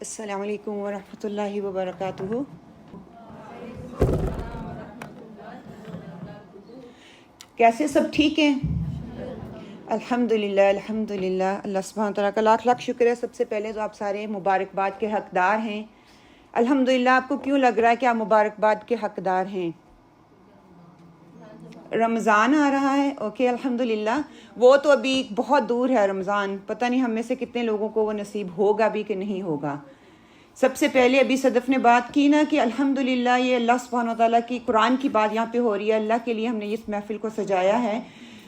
السلام علیکم ورحمۃ اللہ وبرکاتہ۔ کیسے سب ٹھیک ہیں؟ الحمدللہ الحمدللہ، اللہ سبحانہ تعالیٰ کا لاکھ لاکھ شکر ہے۔ سب سے پہلے تو آپ سارے مبارکباد کے حقدار ہیں۔ الحمدللہ، آپ کو کیوں لگ رہا ہے کہ آپ مبارکباد کے حقدار ہیں؟ رمضان آ رہا ہے، اوکے الحمدللہ۔ وہ تو ابھی بہت دور ہے رمضان، پتہ نہیں ہم میں سے کتنے لوگوں کو وہ نصیب ہوگا بھی کہ نہیں ہوگا۔ سب سے پہلے ابھی صدف نے بات کی نا کہ الحمدللہ یہ اللہ سبحانہ وتعالیٰ کی قرآن کی بات یہاں پہ ہو رہی ہے، اللہ کے لیے ہم نے اس محفل کو سجایا ہے۔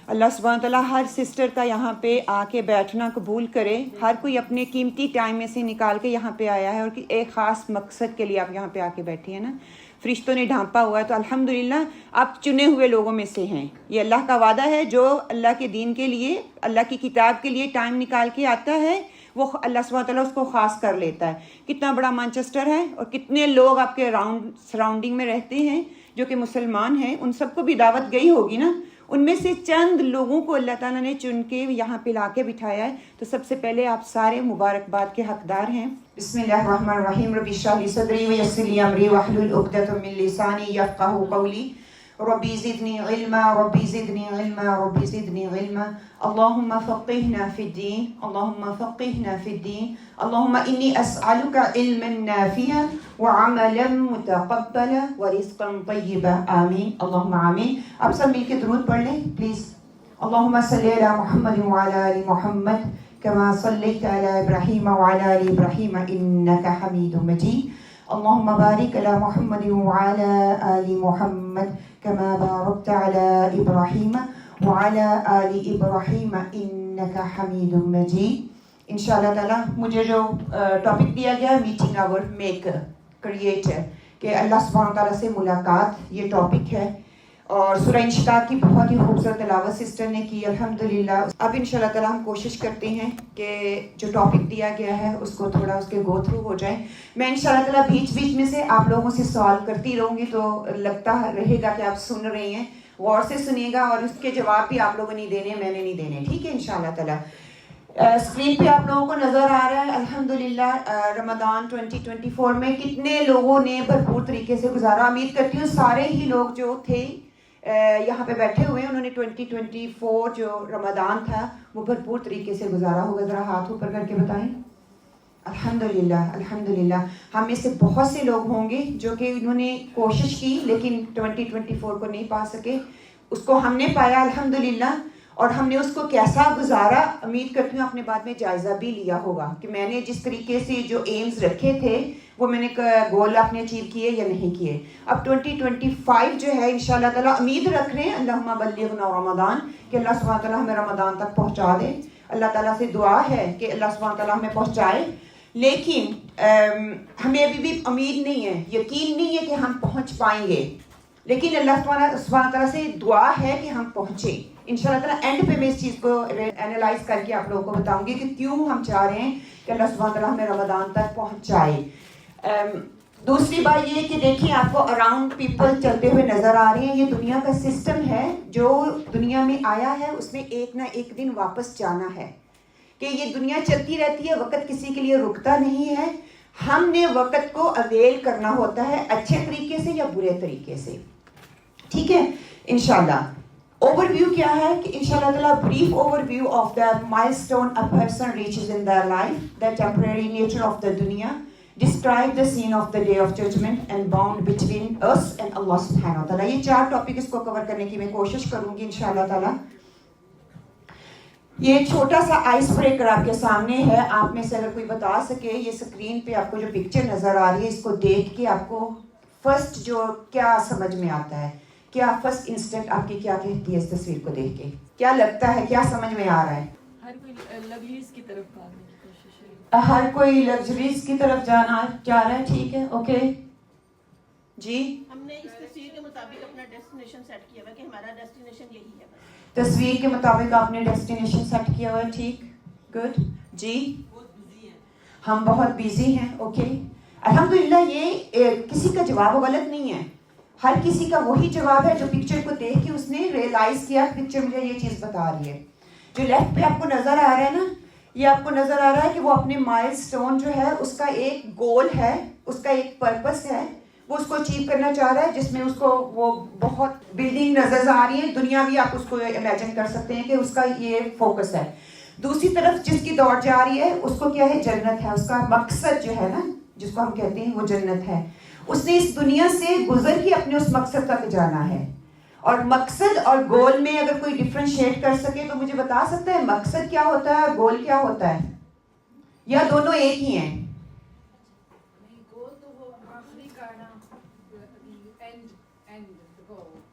اللہ سبحانہ وتعالیٰ ہر سسٹر کا یہاں پہ آ کے بیٹھنا قبول کرے۔ ہر کوئی اپنے قیمتی ٹائم میں سے نکال کے یہاں پہ آیا ہے اور ایک خاص مقصد کے لیے آپ یہاں پہ آ کے بیٹھے ہیں نا، فرشتوں نے ڈھانپا ہوا ہے، تو الحمدللہ آپ چنے ہوئے لوگوں میں سے ہیں۔ یہ اللہ کا وعدہ ہے، جو اللہ کے دین کے لیے، اللہ کی کتاب کے لیے ٹائم نکال کے آتا ہے وہ اللہ سبحانہ تعالیٰ اس کو خاص کر لیتا ہے۔ کتنا بڑا مانچسٹر ہے اور کتنے لوگ آپ کے سراؤنڈنگ میں رہتے ہیں جو کہ مسلمان ہیں، ان سب کو بھی دعوت گئی ہوگی نا۔ ان میں سے چند لوگوں کو اللہ تعالیٰ نے چن کے یہاں پہ لا کے بٹھایا ہے، تو سب سے پہلے آپ سارے مبارکباد کے حقدار ہیں۔ بسم اللہ الرحمن الرحیم، رب اشرح لی صدری ویسر لی امری واحلل عقدۃ من لسانی یفقہوا قولی، ربی زدنی علما ربی زدنی علما ربی زدنی علما، اللہم فقہنا فی الدین اللہم فقہنا فی الدین، اللہم انی اسألک علما نافعا وعملا متقبلا ورزقا طیبا، آمین اللہم آمین۔ آپ سب مل کے درود پڑھ لیں پلیز۔ اللہم صلی علی محمد وعلی آل محمد كما صليت على إبراهيم وعلى آل إبراهيم إنك حميد مجيد، اللهم بارك على محمد وعلى آل محمد كما باركت على إبراهيم وعلى آل إبراهيم إنك حميد مجيد۔ انشاءاللہ تعالیٰ مجھے جو ٹاپک دیا گیا ہے میٹنگ آور میکر کریٹر، کہ اللہ سبحانہ تعالیٰ سے ملاقات، یہ ٹاپک ہے، اور سورہ انشقاق کی بہت ہی خوبصورت تلاوت سسٹر نے کی الحمدللہ۔ اب انشاءاللہ تعالیٰ ہم کوشش کرتے ہیں کہ جو ٹاپک دیا گیا ہے اس کو تھوڑا اس کے گو تھرو ہو جائیں۔ میں انشاءاللہ تعالیٰ بیچ بیچ میں سے آپ لوگوں سے سوال کرتی رہوں گی، تو لگتا رہے گا کہ آپ سن رہے ہیں، غور سے سنیے گا، اور اس کے جواب بھی آپ لوگوں نے دینے، میں نے نہیں دینے، ٹھیک ہے انشاءاللہ تعالیٰ۔ اسکرین پہ آپ لوگوں کو نظر آ رہا ہے الحمدللہ رمضان 2024 میں کتنے لوگوں نے بھرپور طریقے سے گزارا۔ امید کرتی ہوں سارے ہی لوگ جو تھے یہاں پہ بیٹھے ہوئے ہیں، انہوں نے 2024 جو رمضان تھا وہ بھرپور طریقے سے گزارا ہوگا۔ ذرا ہاتھ اوپر کر کے بتائیں۔ الحمدللہ الحمدللہ، ہم میں سے بہت سے لوگ ہوں گے جو کہ انہوں نے کوشش کی لیکن 2024 کو نہیں پا سکے، اس کو ہم نے پایا الحمدللہ، اور ہم نے اس کو کیسا گزارا امید کرتی ہوں اپنے بعد میں جائزہ بھی لیا ہوگا کہ میں نے جس طریقے سے جو ایمز رکھے تھے وہ میں نے گول اپنے اچیو کیے یا نہیں کیے۔ اب 2025 جو ہے انشاءاللہ تعالیٰ امید رکھ رہے ہیں اللہم بلغنا رمضان، کہ اللہ سبحانہ تعالیٰ ہمیں رمضان تک پہنچا دے۔ اللہ تعالیٰ سے دعا ہے کہ اللہ سبحانہ تعالیٰ ہمیں پہنچائے، لیکن ہمیں ابھی بھی امید نہیں ہے، یقین نہیں ہے کہ ہم پہنچ پائیں گے، لیکن اللہ سبحانہ تعالیٰ سے دعا ہے کہ ہم پہنچیں انشاءاللہ تعالیٰ۔ اینڈ پہ میں اس چیز کو اینالائز کر کے آپ لوگوں کو بتاؤں گی کہ کیوں ہم چاہ رہے ہیں کہ اللہ سبحانہ تعالیٰ ہمیں رمضان تک پہنچائے۔ دوسری بات یہ کہ دیکھیں آپ کو اراؤنڈ پیپل چلتے ہوئے نظر آ رہے ہیں، یہ دنیا کا سسٹم ہے، جو دنیا میں آیا ہے اس نے ایک نہ ایک دن واپس جانا ہے، کہ یہ دنیا چلتی رہتی ہے، وقت کسی کے لیے رکتا نہیں ہے، ہم نے وقت کو اویل کرنا ہوتا ہے اچھے طریقے سے یا برے طریقے سے، ٹھیک ہے انشاءاللہ۔ اوور ویو کیا ہے کہ انشاءاللہ تعالیٰ brief overview of the milestone a person reaches in their life, the temporary nature of the dunya, describe the scene of the day of judgment and bound between us and Allah subhanahu wa ta'ala۔ یہ 4 topic اس کو کور کرنے کی میں کوشش کروں گی انشاءاللہ تعالیٰ۔ یہ چھوٹا سا آئس بریکر آپ کے سامنے ہے، آپ میں سے اگر کوئی بتا سکے، یہ اسکرین پہ آپ کو جو پکچر نظر آ رہی ہے اس کو دیکھ کے آپ کو فرسٹ جو کیا سمجھ میں آتا ہے، کیا فرسٹ انسٹنٹ آپ کی کیا کہتی ہے اس تصویر کو دیکھ کے، کیا لگتا ہے، کیا سمجھ میں آ رہا ہے؟ ہر کوئی لگژریز کی طرف بھاگنے کی کوشش ہے، ہر کوئی لگژریز کی طرف جانا چاہ رہا ہے، ٹھیک ہے اوکے جی۔ ہم نے اس تصویر کے مطابق اپنا ڈیسٹینیشن سیٹ کیا ہوا ہے کہ ہمارا ڈیسٹینیشن یہی ہے بس۔ تصویر کے مطابق آپ نے ڈیسٹینیشن سیٹ کیا ہوا ہے، ٹھیک گڈ جی۔ ہم بہت بیزی ہیں، اوکے الحمدللہ۔ یہ کسی کا جواب غلط نہیں ہے، ہر کسی کا وہی جواب ہے جو پکچر کو دیکھ کے اس نے ریئلائز کیا پکچر مجھے یہ چیز بتا رہی ہے۔ جو لیفٹ پہ آپ کو نظر آ رہا ہے نا، یہ آپ کو نظر آ رہا ہے کہ وہ اپنے مائل سٹون جو ہے اس کا ایک گول ہے, اس کا ایک پرپس ہے, وہ اس کو اچیو کرنا چاہ رہا ہے, جس میں اس کو وہ بہت بلڈنگ نظر آ رہی ہے, دنیا بھی آپ اس کو امیجن کر سکتے ہیں کہ اس کا یہ فوکس ہے. دوسری طرف جس کی دوڑ جا رہی ہے اس کو کیا ہے, جنت ہے, اس کا مقصد جو ہے نا جس کو ہم کہتے ہیں وہ جنت ہے. اس نے اس دنیا سے گزر کے اپنے اس مقصد تک جانا ہے. اور مقصد اور گول میں اگر کوئی ڈفرینشیٹ کر سکے تو مجھے بتا سکتا ہے مقصد کیا ہوتا ہے اور گول کیا ہوتا ہے, یا دونوں ایک ہی ہیں؟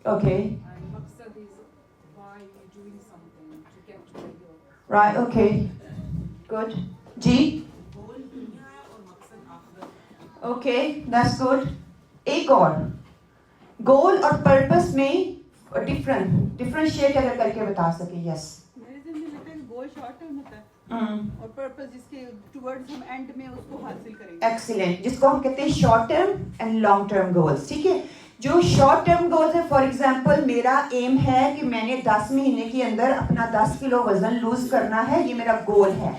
Okay right, okay good ji, okay that's good. ایک اور گول اور پرپس میں ڈفرینشیٹ اگر کر کے بتا سکے. یس, میرے ذہن میں لگتا ہے کہ گول شارٹ ٹرم ہوتا ہے اور پرپس جس کے ٹورڈز ہم اینڈ میں اس کو حاصل کریں گے. ایکسیلنٹ, جس کو ہم کہتے ہیں short term and long term goals. ٹھیک ہے, جو شارٹ ٹرم گولس ہے, فار ایگزامپل میرا ایم ہے کہ میں نے 10 مہینے کے اندر اپنا 10 کلو وزن لوز کرنا ہے, یہ میرا گول ہے.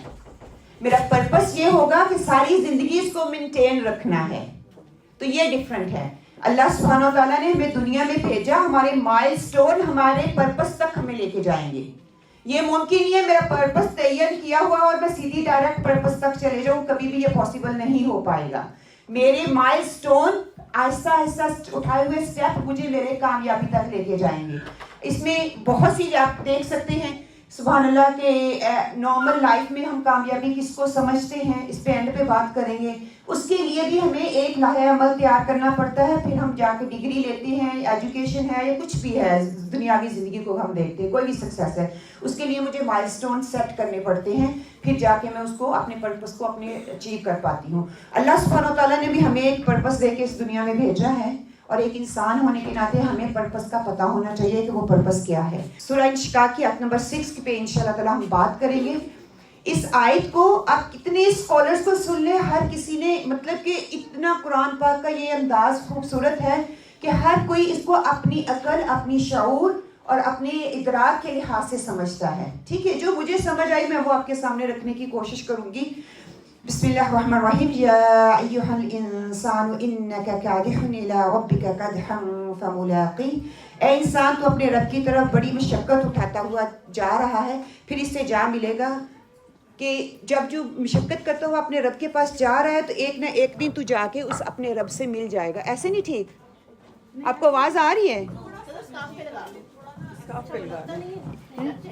میرا پرپس یہ ہوگا کہ ساری زندگی اس کو مینٹین رکھنا ہے. تو یہ ڈفرنٹ ہے. اللہ سبحانہ و تعالیٰ نے ہمیں دنیا میں بھیجا, ہمارے مائل سٹون ہمارے پرپس تک ہمیں لے کے جائیں گے. یہ ممکن نہیں ہے میرا پرپس تعین کیا ہوا اور میں سیدھی ڈائریکٹ پرپس تک چلے جاؤں, کبھی بھی یہ پاسبل نہیں ہو پائے گا. میرے مائل سٹون آہستہ آہستہ اٹھائے ہوئے اسٹیپ مجھے میرے کامیابی تک لے کے جائیں گے. اس میں بہت سی آپ دیکھ سکتے ہیں سبحان اللہ کہ نارمل لائف میں ہم کامیابی کس کو سمجھتے ہیں, اس پہ اینڈ پہ بات کریں گے. اس کے لیے بھی ہمیں ایک لائحہ عمل تیار کرنا پڑتا ہے, پھر ہم جا کے ڈگری لیتے ہیں, ایجوکیشن ہے یا کچھ بھی ہے دنیاوی زندگی کو ہم دیکھتے ہیں, کوئی بھی سکسیس ہے, اس کے لیے مجھے مائل سٹون سیٹ کرنے پڑتے ہیں, پھر جا کے میں اس کو اپنے پرپس کو اپنے اچیو کر پاتی ہوں. اللہ سبحانہ و تعالیٰ نے بھی ہمیں ایک پرپس دے کے اس دنیا میں بھیجا ہے, اور ایک انسان ہونے کے ناطے ہمیں پرپس کا پتہ ہونا چاہیے کہ وہ پرپس کیا ہے. سورہ انشقاق کی آیت نمبر 6 پہ انشاءاللہ تعالیٰ ہم بات کریں گے. اس آیت کو آپ کتنے اسکالرس کو سن لیں, ہر کسی نے مطلب کہ اتنا قرآن پاک کا یہ انداز خوبصورت ہے کہ ہر کوئی اس کو اپنی عقل, اپنی شعور اور اپنے ادراک کے لحاظ سے سمجھتا ہے. ٹھیک ہے, جو مجھے سمجھ آئی میں وہ آپ کے سامنے رکھنے کی کوشش کروں گی. بسم اللہ الرحمن الرحیم. یا ایھا الانسان انک کادح الی ربک کدحا فملاقی. اے انسان تو اپنے رب کی طرف بڑی مشقت اٹھاتا ہوا جا رہا ہے, پھر اس سے جا ملے گا. کہ جب جو مشقت کرتا ہوا اپنے رب کے پاس جا رہا ہے تو ایک نہ ایک دن تو جا کے اس اپنے رب سے مل جائے گا. ایسے نہیں ٹھیک؟ آپ کو آواز آ رہی ہے؟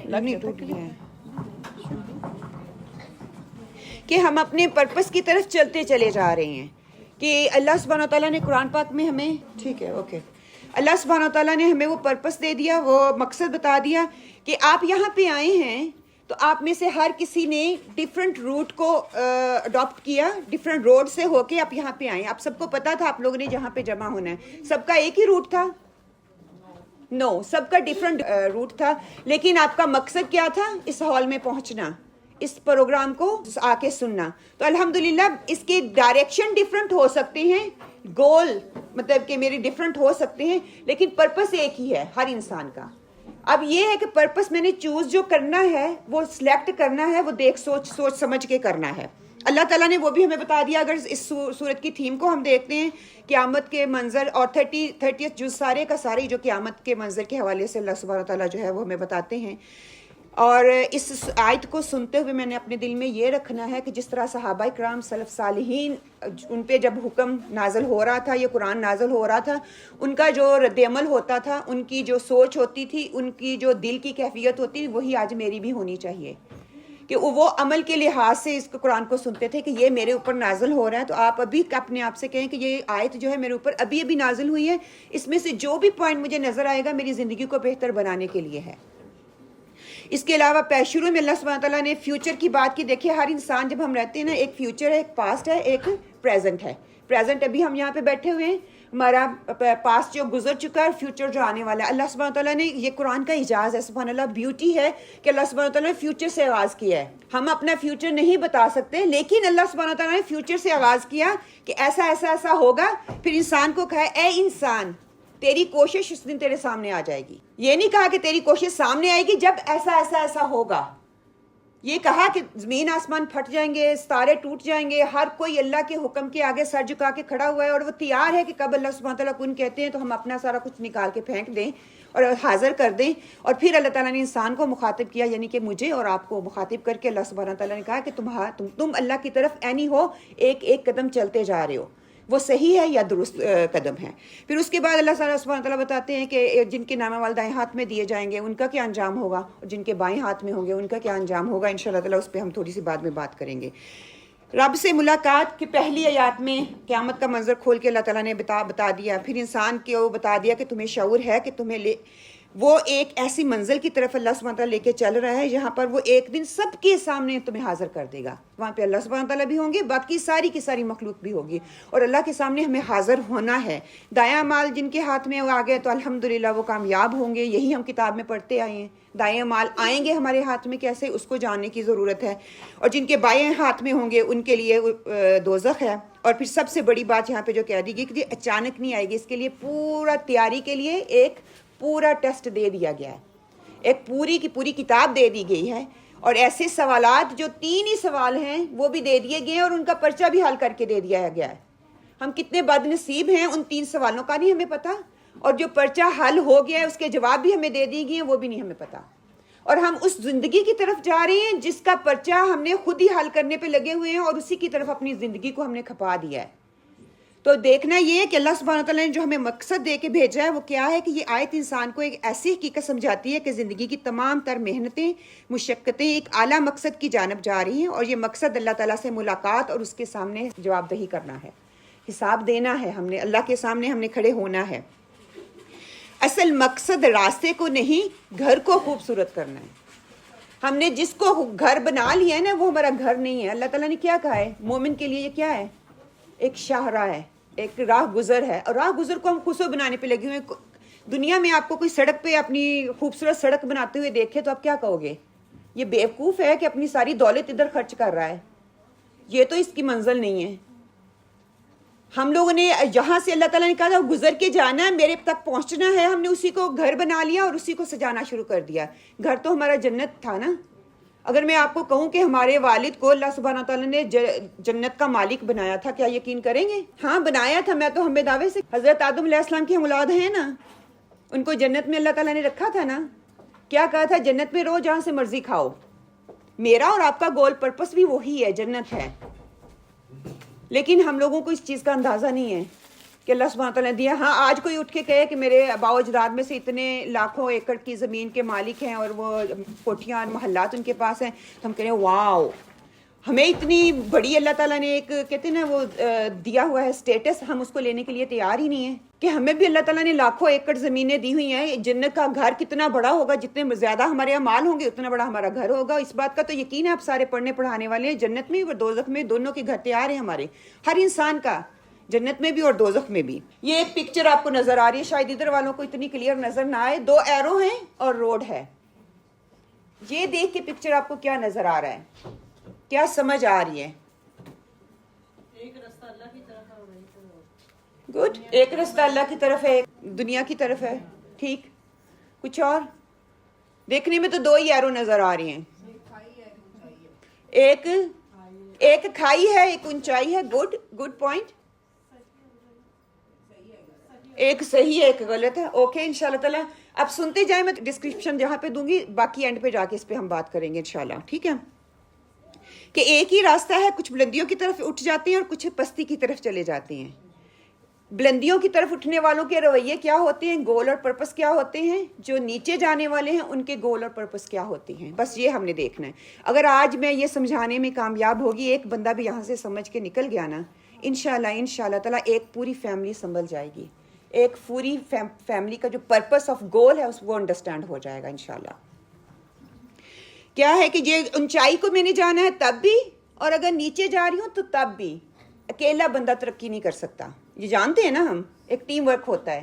لگنی ٹوٹ گیا ہے کہ ہم اپنے پرپس کی طرف چلتے چلے جا رہے ہیں. کہ اللہ سبحانہ و تعالیٰ نے قرآن پاک میں ہمیں, ٹھیک ہے اوکے, اللہ سبحانہ و تعالیٰ نے ہمیں وہ پرپس دے دیا, وہ مقصد بتا دیا کہ آپ یہاں پہ آئے ہیں تو آپ میں سے ہر کسی نے ڈفرینٹ روٹ کو اڈاپٹ کیا, ڈفرینٹ روڈ سے ہو کے آپ یہاں پہ آئے. آپ سب کو پتا تھا آپ لوگوں نے جہاں پہ جمع ہونا ہے, سب کا ایک ہی روٹ تھا؟ نو, سب کا ڈفرینٹ روٹ تھا. لیکن آپ کا مقصد کیا تھا؟ اس ہال میں پہنچنا, اس پروگرام کو آ کے سننا. تو الحمدللہ اس کے ڈائریکشن ڈفرینٹ ہو سکتے ہیں, گول مطلب کہ میرے ڈفرینٹ ہو سکتے ہیں, لیکن پرپس ایک ہی ہے ہر انسان کا. اب یہ ہے کہ پرپس میں نے چوز جو کرنا ہے, وہ سلیکٹ کرنا ہے, وہ دیکھ سوچ سمجھ کے کرنا ہے. اللہ تعالیٰ نے وہ بھی ہمیں بتا دیا. اگر اس سورت کی تھیم کو ہم دیکھتے ہیں, قیامت کے منظر اور 30th جز سارے کا سارے جو قیامت کے منظر کے حوالے سے اللہ سبحانہ تعالیٰ جو ہے وہ ہمیں بتاتے ہیں. اور اس آیت کو سنتے ہوئے میں نے اپنے دل میں یہ رکھنا ہے کہ جس طرح صحابہ کرام سلف صالحین, ان پہ جب حکم نازل ہو رہا تھا, یہ قرآن نازل ہو رہا تھا, ان کا جو رد عمل ہوتا تھا, ان کی جو سوچ ہوتی تھی, ان کی جو دل کی کیفیت ہوتی تھی, وہی آج میری بھی ہونی چاہیے. کہ وہ عمل کے لحاظ سے اس قرآن کو سنتے تھے کہ یہ میرے اوپر نازل ہو رہا ہے. تو آپ ابھی اپنے آپ سے کہیں کہ یہ آیت جو ہے میرے اوپر ابھی ابھی نازل ہوئی ہے, اس میں سے جو بھی پوائنٹ مجھے نظر آئے گا میری زندگی کو بہتر بنانے کے لیے ہے. اس کے علاوہ شروع میں اللہ سبحانہ تعالیٰ نے فیوچر کی بات کی. دیکھیے ہر انسان جب ہم رہتے ہیں نا, ایک فیوچر ہے, ایک پاسٹ ہے, ایک پریزنٹ ہے. پریزنٹ ابھی ہم یہاں پہ بیٹھے ہوئے ہیں, ہمارا پاسٹ جو گزر چکا ہے اور فیوچر جو آنے والا ہے. اللہ سبحانہ تعالیٰ نے, یہ قرآن کا اعجاز ہے سبحان اللہ, بیوٹی ہے کہ اللہ سبحانہ تعالیٰ نے فیوچر سے آغاز کیا ہے. ہم اپنا فیوچر نہیں بتا سکتے, لیکن اللہ سبحانہ تعالیٰ نے فیوچر سے آغاز کیا کہ ایسا ایسا ایسا ہوگا. پھر انسان کو کہا اے انسان تیری کوشش اس دن تیرے سامنے آ جائے گی. یہ نہیں کہا کہ تیری کوشش سامنے آئے گی جب ایسا ایسا ایسا ہوگا. یہ کہا کہ زمین آسمان پھٹ جائیں گے, ستارے ٹوٹ جائیں گے, ہر کوئی اللہ کے حکم کے آگے سر جھکا کے کھڑا ہوا ہے اور وہ تیار ہے کہ کب اللہ سبحانہ تعالیٰ کن کہتے ہیں تو ہم اپنا سارا کچھ نکال کے پھینک دیں اور حاضر کر دیں. اور پھر اللہ تعالیٰ نے انسان کو مخاطب کیا, یعنی کہ مجھے اور آپ کو مخاطب کر کے اللہ سبحانہ تعالیٰ نے کہا کہ تم اللہ کی طرف اینی ہو, ایک ایک قدم چلتے جا رہے ہو, وہ صحیح ہے یا درست قدم ہے. پھر اس کے بعد اللہ سبحانہ تعالیٰ بتاتے ہیں کہ جن کے نامہ والدائیں ہاتھ میں دیے جائیں گے ان کا کیا انجام ہوگا, اور جن کے بائیں ہاتھ میں ہوں گے ان کا کیا انجام ہوگا. انشاءاللہ تعالیٰ اس پہ ہم تھوڑی سی بعد میں بات کریں گے. رب سے ملاقات کی پہلی آیات میں قیامت کا منظر کھول کے اللہ تعالیٰ نے بتا دیا. پھر انسان کو بتا دیا کہ تمہیں شعور ہے کہ تمہیں وہ ایک ایسی منزل کی طرف اللہ سبحانہ تعالیٰ لے کے چل رہا ہے جہاں پر وہ ایک دن سب کے سامنے تمہیں حاضر کر دے گا. وہاں پہ اللہ سبحانہ تعالیٰ بھی ہوں گے, باقی ساری کی ساری مخلوق بھی ہوگی, اور اللہ کے سامنے ہمیں حاضر ہونا ہے. دایاں مال جن کے ہاتھ میں وہ آ گئے تو الحمدللہ وہ کامیاب ہوں گے, یہی ہم کتاب میں پڑھتے آئے ہیں. دائیں مال آئیں گے ہمارے ہاتھ میں کیسے, اس کو جاننے کی ضرورت ہے. اور جن کے بائیں ہاتھ میں ہوں گے ان کے لیے دوزخ ہے. اور پھر سب سے بڑی بات یہاں پہ جو کہہ دی گئی کہ یہ اچانک نہیں آئے گی, اس کے لیے پورا تیاری کے لیے ایک پورا ٹیسٹ دے دیا گیا ہے, ایک پوری کی پوری کتاب دے دی گئی ہے. اور ایسے سوالات جو 3 ہی سوال ہیں وہ بھی دے دیے گئے ہیں اور ان کا پرچہ بھی حل کر کے دے دیا گیا ہے. ہم کتنے بد نصیب ہیں, ان 3 سوالوں کا نہیں ہمیں پتہ, اور جو پرچہ حل ہو گیا ہے اس کے جواب بھی ہمیں دے دیے گئے ہیں وہ بھی نہیں ہمیں پتہ. اور ہم اس زندگی کی طرف جا رہے ہیں جس کا پرچہ ہم نے خود ہی حل کرنے پہ لگے ہوئے ہیں, اور اسی کی طرف اپنی زندگی کو ہم نے کھپا دیا ہے. تو دیکھنا یہ ہے کہ اللہ سبحانہ تعالیٰ نے جو ہمیں مقصد دے کے بھیجا ہے وہ کیا ہے, کہ یہ آیت انسان کو ایک ایسی حقیقت سمجھاتی ہے کہ زندگی کی تمام تر محنتیں, مشقتیں ایک اعلیٰ مقصد کی جانب جا رہی ہیں, اور یہ مقصد اللہ تعالیٰ سے ملاقات اور اس کے سامنے جواب دہی کرنا ہے, حساب دینا ہے. ہم نے اللہ کے سامنے ہم نے کھڑے ہونا ہے. اصل مقصد راستے کو نہیں, گھر کو خوبصورت کرنا ہے. ہم نے جس کو گھر بنا لیا ہے نا وہ ہمارا گھر نہیں ہے. اللہ تعالیٰ نے کیا کہا ہے, مومن کے لیے یہ کیا ہے, ایک شاہراہ ہے, ایک راہ گزر ہے. اور راہ گزر کو ہم خوبصورت بنانے پہ لگے ہوئے ہیں. دنیا میں آپ کو کوئی سڑک پہ اپنی خوبصورت سڑک بناتے ہوئے دیکھے تو آپ کیا کہو گے, یہ بیوقوف ہے کہ اپنی ساری دولت ادھر خرچ کر رہا ہے, یہ تو اس کی منزل نہیں ہے. ہم لوگوں نے جہاں سے اللہ تعالیٰ نے کہا تھا گزر کے جانا ہے, میرے تک پہنچنا ہے, ہم نے اسی کو گھر بنا لیا اور اسی کو سجانا شروع کر دیا. گھر تو ہمارا جنت تھا نا. اگر میں آپ کو کہوں کہ ہمارے والد کو اللہ سبحانہ تعالیٰ نے جنت کا مالک بنایا تھا, کیا یقین کریں گے؟ ہاں بنایا تھا. میں تو ہمیں دعوے سے حضرت آدم علیہ السلام کی ہم اولاد ہیں نا, ان کو جنت میں اللہ تعالیٰ نے رکھا تھا نا. کیا کہا تھا, جنت میں رہو, جہاں سے مرضی کھاؤ. میرا اور آپ کا گول پرپس بھی وہی ہے, جنت ہے. لیکن ہم لوگوں کو اس چیز کا اندازہ نہیں ہے کہ اللہ سبحانہ تعالیٰ نے دیا. ہاں آج کوئی اٹھ کے کہے کہ میرے آباء و اجداد میں سے اتنے لاکھوں ایکڑ کی زمین کے مالک ہیں اور وہ کوٹھیاں اور محلات ان کے پاس ہیں, تو ہم کہہ رہے ہیں واو, ہمیں اتنی بڑی اللہ تعالیٰ نے ایک کہتے ہیں نا وہ دیا ہوا ہے اسٹیٹس, ہم اس کو لینے کے لیے تیار ہی نہیں ہیں کہ ہمیں بھی اللہ تعالیٰ نے لاکھوں ایکڑ زمینیں دی ہوئی ہیں. جنت کا گھر کتنا بڑا ہوگا, جتنے زیادہ ہمارے اعمال ہوں گے اتنا بڑا ہمارا گھر ہوگا. اس بات کا تو یقین ہے, آپ سارے پڑھنے پڑھانے والے ہیں. جنت میں اور دوزخ میں دونوں کے گھر تیار ہیں ہمارے, ہر انسان کا, جنت میں بھی اور دوزخ میں بھی. یہ ایک پکچر آپ کو نظر آ رہی ہے, شاید ادھر والوں کو اتنی کلیئر نظر نہ آئے. 2 ایرو ہیں اور روڈ ہے. یہ دیکھ کے پکچر آپ کو کیا نظر آ رہا ہے, کیا سمجھ آ رہی ہے؟ ایک رستہ اللہ کی طرف ہے, گڈ, ایک رستہ اللہ کی طرف ہے, دنیا کی طرف ہے. ٹھیک, کچھ اور دیکھنے میں تو 2 ہی ایرو نظر آ رہی ہیں. ایک کھائی ہے, ایک اونچائی ہے. Good point. ایک صحیح ہے, ایک غلط ہے. اوکے انشاءاللہ تعالیٰ اب سنتے جائیں, میں ڈسکرپشن جہاں پہ دوں گی, باقی اینڈ پہ جا کے اس پہ ہم بات کریں گے انشاءاللہ. ٹھیک ہے, کہ ایک ہی راستہ ہے, کچھ بلندیوں کی طرف اٹھ جاتے ہیں اور کچھ پستی کی طرف چلے جاتے ہیں. بلندیوں کی طرف اٹھنے والوں کے رویے کیا ہوتے ہیں, گول اور پرپس کیا ہوتے ہیں, جو نیچے جانے والے ہیں ان کے گول اور پرپس کیا ہوتے ہیں, بس یہ ہم نے دیکھنا ہے. اگر آج میں یہ سمجھانے میں کامیاب ہوگی, ایک بندہ بھی یہاں سے سمجھ کے نکل گیا نا, انشاءاللہ تعالیٰ ایک پوری فیملی سنبھل جائے گی. ایک پوری فیملی کا جو پرپس آف گول ہے اس کو انڈرسٹینڈ ہو جائے گا انشاءاللہ. کیا ہے کہ یہ اونچائی کو میں نے جانا ہے تب بھی, اور اگر نیچے جا رہی ہوں تو تب بھی. اکیلا بندہ ترقی نہیں کر سکتا, یہ جانتے ہیں نا ہم, ایک ٹیم ورک ہوتا ہے